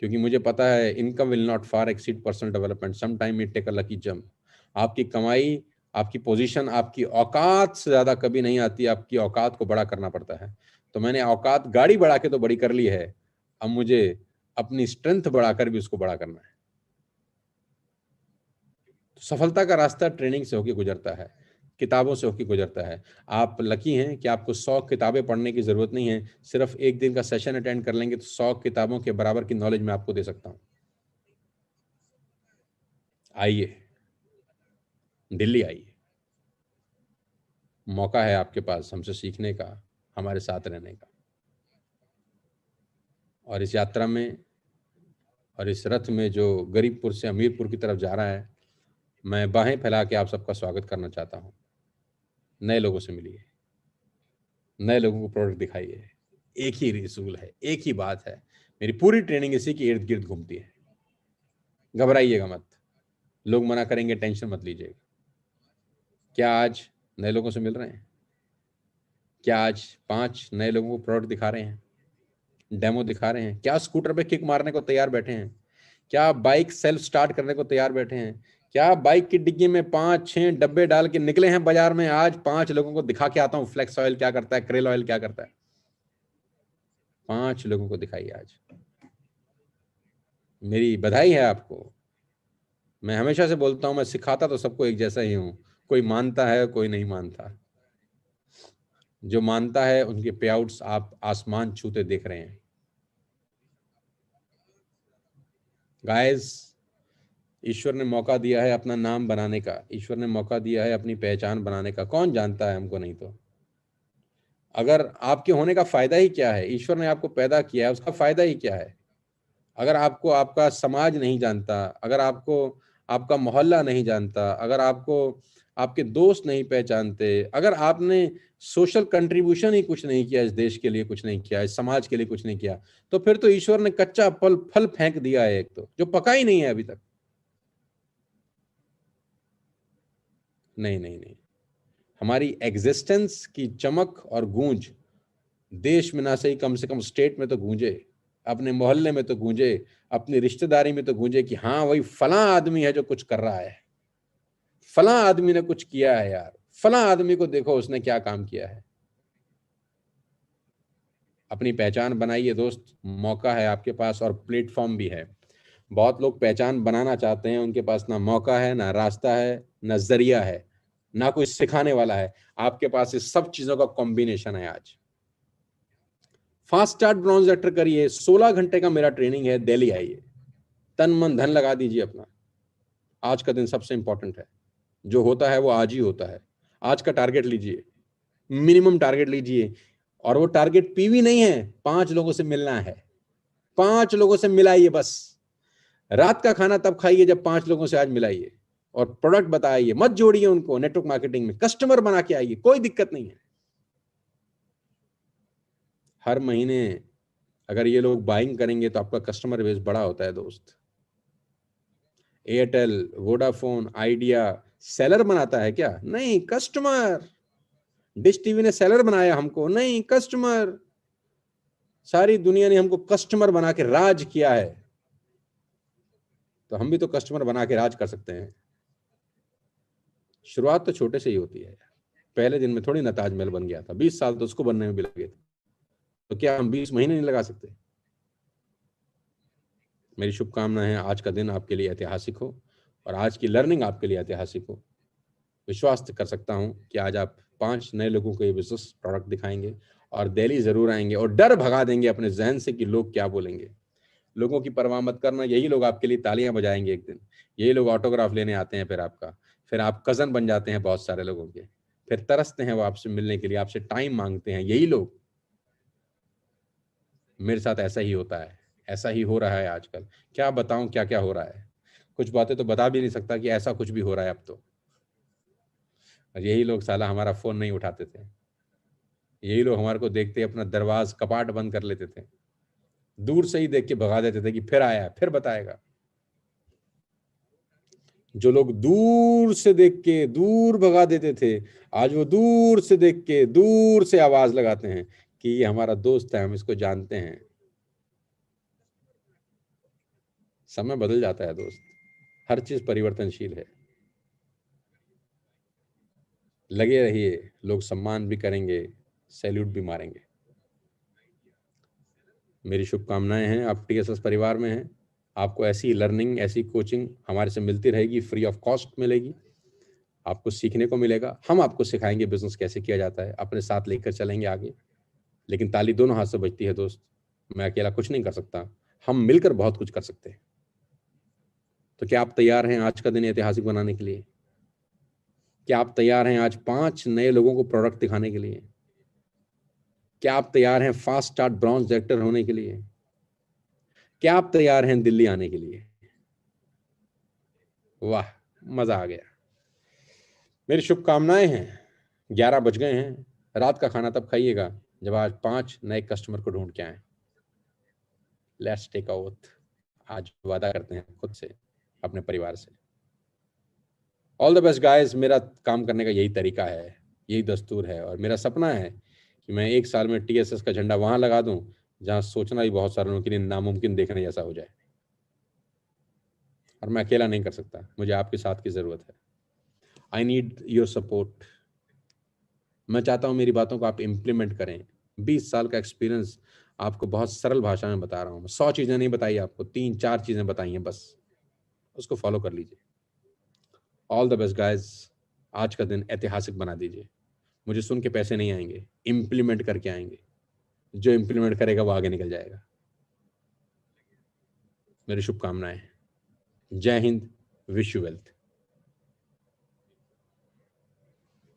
A: क्योंकि मुझे पता है income will not far exceed personal development, some time it take a lucky jump. आपकी कमाई, आपकी पोजीशन आपकी औकात से ज्यादा कभी नहीं आती, आपकी औकात को बड़ा करना पड़ता है। तो मैंने औकात गाड़ी बढ़ा के तो बड़ी कर ली है, अब मुझे अपनी स्ट्रेंथ बढ़ाकर भी उसको बड़ा करना है। तो सफलता का रास्ता ट्रेनिंग से होकर गुजरता है, किताबों से होकर गुजरता है। आप लकी हैं कि आपको 100 किताबें पढ़ने की जरूरत नहीं है। सिर्फ एक दिन का सेशन अटेंड कर लेंगे तो 100 किताबों के बराबर की नॉलेज मैं आपको दे सकता हूं। आइए, दिल्ली आइए, मौका है आपके पास हमसे सीखने का, हमारे साथ रहने का। और इस यात्रा में और इस रथ में जो गरीबपुर से हमीरपुर की तरफ जा रहा है, मैं बाहें फैला के आप सबका स्वागत करना चाहता हूं। नए लोगों से मिलिए, नए लोगों को प्रोडक्ट दिखाइए। एक ही रसूल है, एक ही बात है, मेरी पूरी ट्रेनिंग इसी के इर्द गिर्द घूमती है। घबराइएगा मत, लोग मना करेंगे टेंशन मत लीजिएगा। क्या आज नए लोगों से मिल रहे हैं? क्या आज 5 नए लोगों को प्रोडक्ट दिखा रहे हैं, डेमो दिखा रहे हैं? क्या स्कूटर पे किक मारने को तैयार बैठे हैं? क्या बाइक सेल्फ स्टार्ट करने को तैयार बैठे हैं? क्या बाइक की डिग्गी में 5-6 डब्बे डाल के निकले हैं बाजार में, आज 5 लोगों को दिखा के आता हूं फ्लेक्स ऑयल क्या करता है, क्रेल ऑयल क्या करता है। 5 लोगों को दिखाई आज। मेरी बधाई है आपको। मैं हमेशा से बोलता हूं, मैं सिखाता तो सबको एक जैसा ही हूं, कोई मानता है कोई नहीं मानता। जो मानता है उनके पे आउट्स आप आसमान छूते देख रहे हैं। गाइस, ईश्वर ने मौका दिया है अपना नाम बनाने का, ईश्वर ने मौका दिया है अपनी पहचान बनाने का। कौन जानता है हमको, नहीं तो। अगर आपके होने का फायदा ही क्या है, ईश्वर ने आपको पैदा किया है उसका फायदा ही क्या है। अगर आपको आपका समाज नहीं जानता, अगर आपको आपका मोहल्ला नहीं जानता, अगर आपको आपके दोस्त नहीं पहचानते, अगर आपने सोशल कंट्रीब्यूशन ही कुछ नहीं किया, इस देश के लिए कुछ नहीं किया, इस समाज के लिए कुछ नहीं किया, तो फिर तो ईश्वर ने कच्चा फल फल फेंक दिया है, एक तो जो पका ही नहीं है अभी तक। नहीं नहीं नहीं, हमारी एग्जिस्टेंस की चमक और गूंज देश में ना सही, कम से कम स्टेट में तो गूंजे, अपने मोहल्ले में तो गूंजे, अपनी रिश्तेदारी में तो गूंजे कि हाँ वही फलां आदमी है जो कुछ कर रहा है, फलां आदमी ने कुछ किया है यार, फलां आदमी को देखो उसने क्या काम किया है। अपनी पहचान बनाइए दोस्त, मौका है आपके पास और प्लेटफॉर्म भी है। बहुत लोग पहचान बनाना चाहते हैं, उनके पास ना मौका है, ना रास्ता है, ना जरिया है, ना कोई सिखाने वाला है। आपके पास इस सब चीजों का कॉम्बिनेशन है आज। फास्ट स्टार्ट ब्रॉन्ज एक्टर करिए, 16 घंटे का मेरा ट्रेनिंग है, दिल्ली आइए, तन मन धन लगा दीजिए अपना। आज का दिन सबसे इंपॉर्टेंट है, जो होता है वो आज ही होता है। आज का टारगेट लीजिए, मिनिमम टारगेट लीजिए, और वो टारगेट पीवी नहीं है, 5 लोगों से मिलना है। 5 लोगों से मिलाइए बस। रात का खाना तब खाइए जब 5 लोगों से आज मिलाइए, और प्रोडक्ट बताइए, मत जोड़िए उनको नेटवर्क मार्केटिंग में, कस्टमर बना के आइए, कोई दिक्कत नहीं है। हर महीने अगर ये लोग बाइंग करेंगे तो आपका कस्टमर बेस बड़ा होता है दोस्त। एयरटेल, वोडाफोन, आइडिया सेलर बनाता है क्या? नहीं, कस्टमर। डिश टीवी ने सेलर बनाया हमको? नहीं, कस्टमर। सारी दुनिया ने हमको कस्टमर बना के राज किया है, तो हम भी तो कस्टमर बना के राज कर सकते हैं। शुरुआत तो छोटे से ही होती है। पहले दिन में थोड़ी ना ताजमहल बन गया था, 20 साल तो उसको बनने में भी लगे थे, तो क्या हम 20 महीने नहीं लगा सकते? मेरी शुभकामनाएं हैं आज का दिन आपके लिए ऐतिहासिक हो, और आज की लर्निंग आपके लिए ऐतिहासिक हो। विश्वास कर सकता हूं कि आज आप 5 नए लोगों को ये बिजनेस प्रोडक्ट दिखाएंगे, और दिल्ली जरूर आएंगे, और डर भगा देंगे अपने जहन से कि लोग क्या बोलेंगे। लोगों की परवाह मत करना, यही लोग आपके लिए तालियां बजाएंगे एक दिन। यही लोग ऑटोग्राफ लेने आते हैं, फिर आपका, फिर आप कजन बन जाते हैं बहुत सारे लोगों के, फिर तरसते हैं वो आपसे मिलने के लिए, आपसे टाइम मांगते हैं, यही लोग। मेरे साथ ऐसा ही होता है, ऐसा ही हो रहा है आजकल। क्या बताऊं क्या क्या हो रहा है, कुछ बातें तो बता भी नहीं सकता कि ऐसा कुछ भी हो रहा है अब तो। और यही लोग साला हमारा फोन नहीं उठाते थे, यही लोग हमारे को देखते ही अपना दरवाज कपाट बंद कर लेते थे, दूर से ही देख के भगा देते थे कि फिर आया, फिर बताएगा। जो लोग दूर से देख के दूर भगा देते थे, आज वो दूर से देख के दूर से आवाज लगाते हैं कि ये हमारा दोस्त है, हम इसको जानते हैं। समय बदल जाता है दोस्त, हर चीज परिवर्तनशील है। लगे रहिए, लोग सम्मान भी करेंगे, सैल्यूट भी मारेंगे। मेरी शुभकामनाएं हैं, आप टीएसएस परिवार में हैं, आपको ऐसी लर्निंग, ऐसी कोचिंग हमारे से मिलती रहेगी, फ्री ऑफ कॉस्ट मिलेगी, आपको सीखने को मिलेगा। हम आपको सिखाएंगे बिजनेस कैसे किया जाता है, अपने साथ लेकर चलेंगे आगे। लेकिन ताली दोनों हाथ से बजती है दोस्त, मैं अकेला कुछ नहीं कर सकता, हम मिलकर बहुत कुछ कर सकते हैं। तो क्या आप तैयार हैं आज का दिन ऐतिहासिक बनाने के लिए? क्या आप तैयार हैं आज 5 नए लोगों को प्रोडक्ट दिखाने के लिए? क्या आप तैयार हैं फास्ट स्टार्ट ब्रॉन्ज डायरेक्टर होने के लिए? क्या आप तैयार हैं दिल्ली आने के लिए? वाह, मजा आ गया। मेरी शुभकामनाएं हैं। 11 बज गए हैं, रात का खाना तब खाइएगा जब आज 5 नए कस्टमर को ढूंढ के आए। लेट्स टेक अ ओथ, आज वादा करते हैं खुद से, अपने परिवार से। All the best guys. मेरा काम करने का यही तरीका है, यही दस्तूर है, और मेरा सपना है कि मैं 1 साल में टीएसएस का झंडा वहां लगा दूं जहां सोचना भी बहुत सारे लोगों के लिए नामुमकिन देखने जैसा हो जाए। और मैं अकेला नहीं कर सकता, मुझे आपके साथ की ज़रूरत है। I need your support. मैं चाहता हूँ मेरी बातों को आप इम्प्लीमेंट करें। 20 साल का एक्सपीरियंस आपको बहुत सरल भाषा में बता रहा हूँ। 100 चीज़ें नहीं बताई आपको, 3-4 चीज़ें बताई हैं बस, उसको फॉलो कर लीजिए। All the best guys. आज का दिन ऐतिहासिक बना दीजिए। मुझे सुन के पैसे नहीं आएंगे, इम्प्लीमेंट करके आएंगे। जो इम्प्लीमेंट करेगा वो आगे निकल जाएगा। मेरी शुभकामनाएं। जय हिंद। Wish you wealth.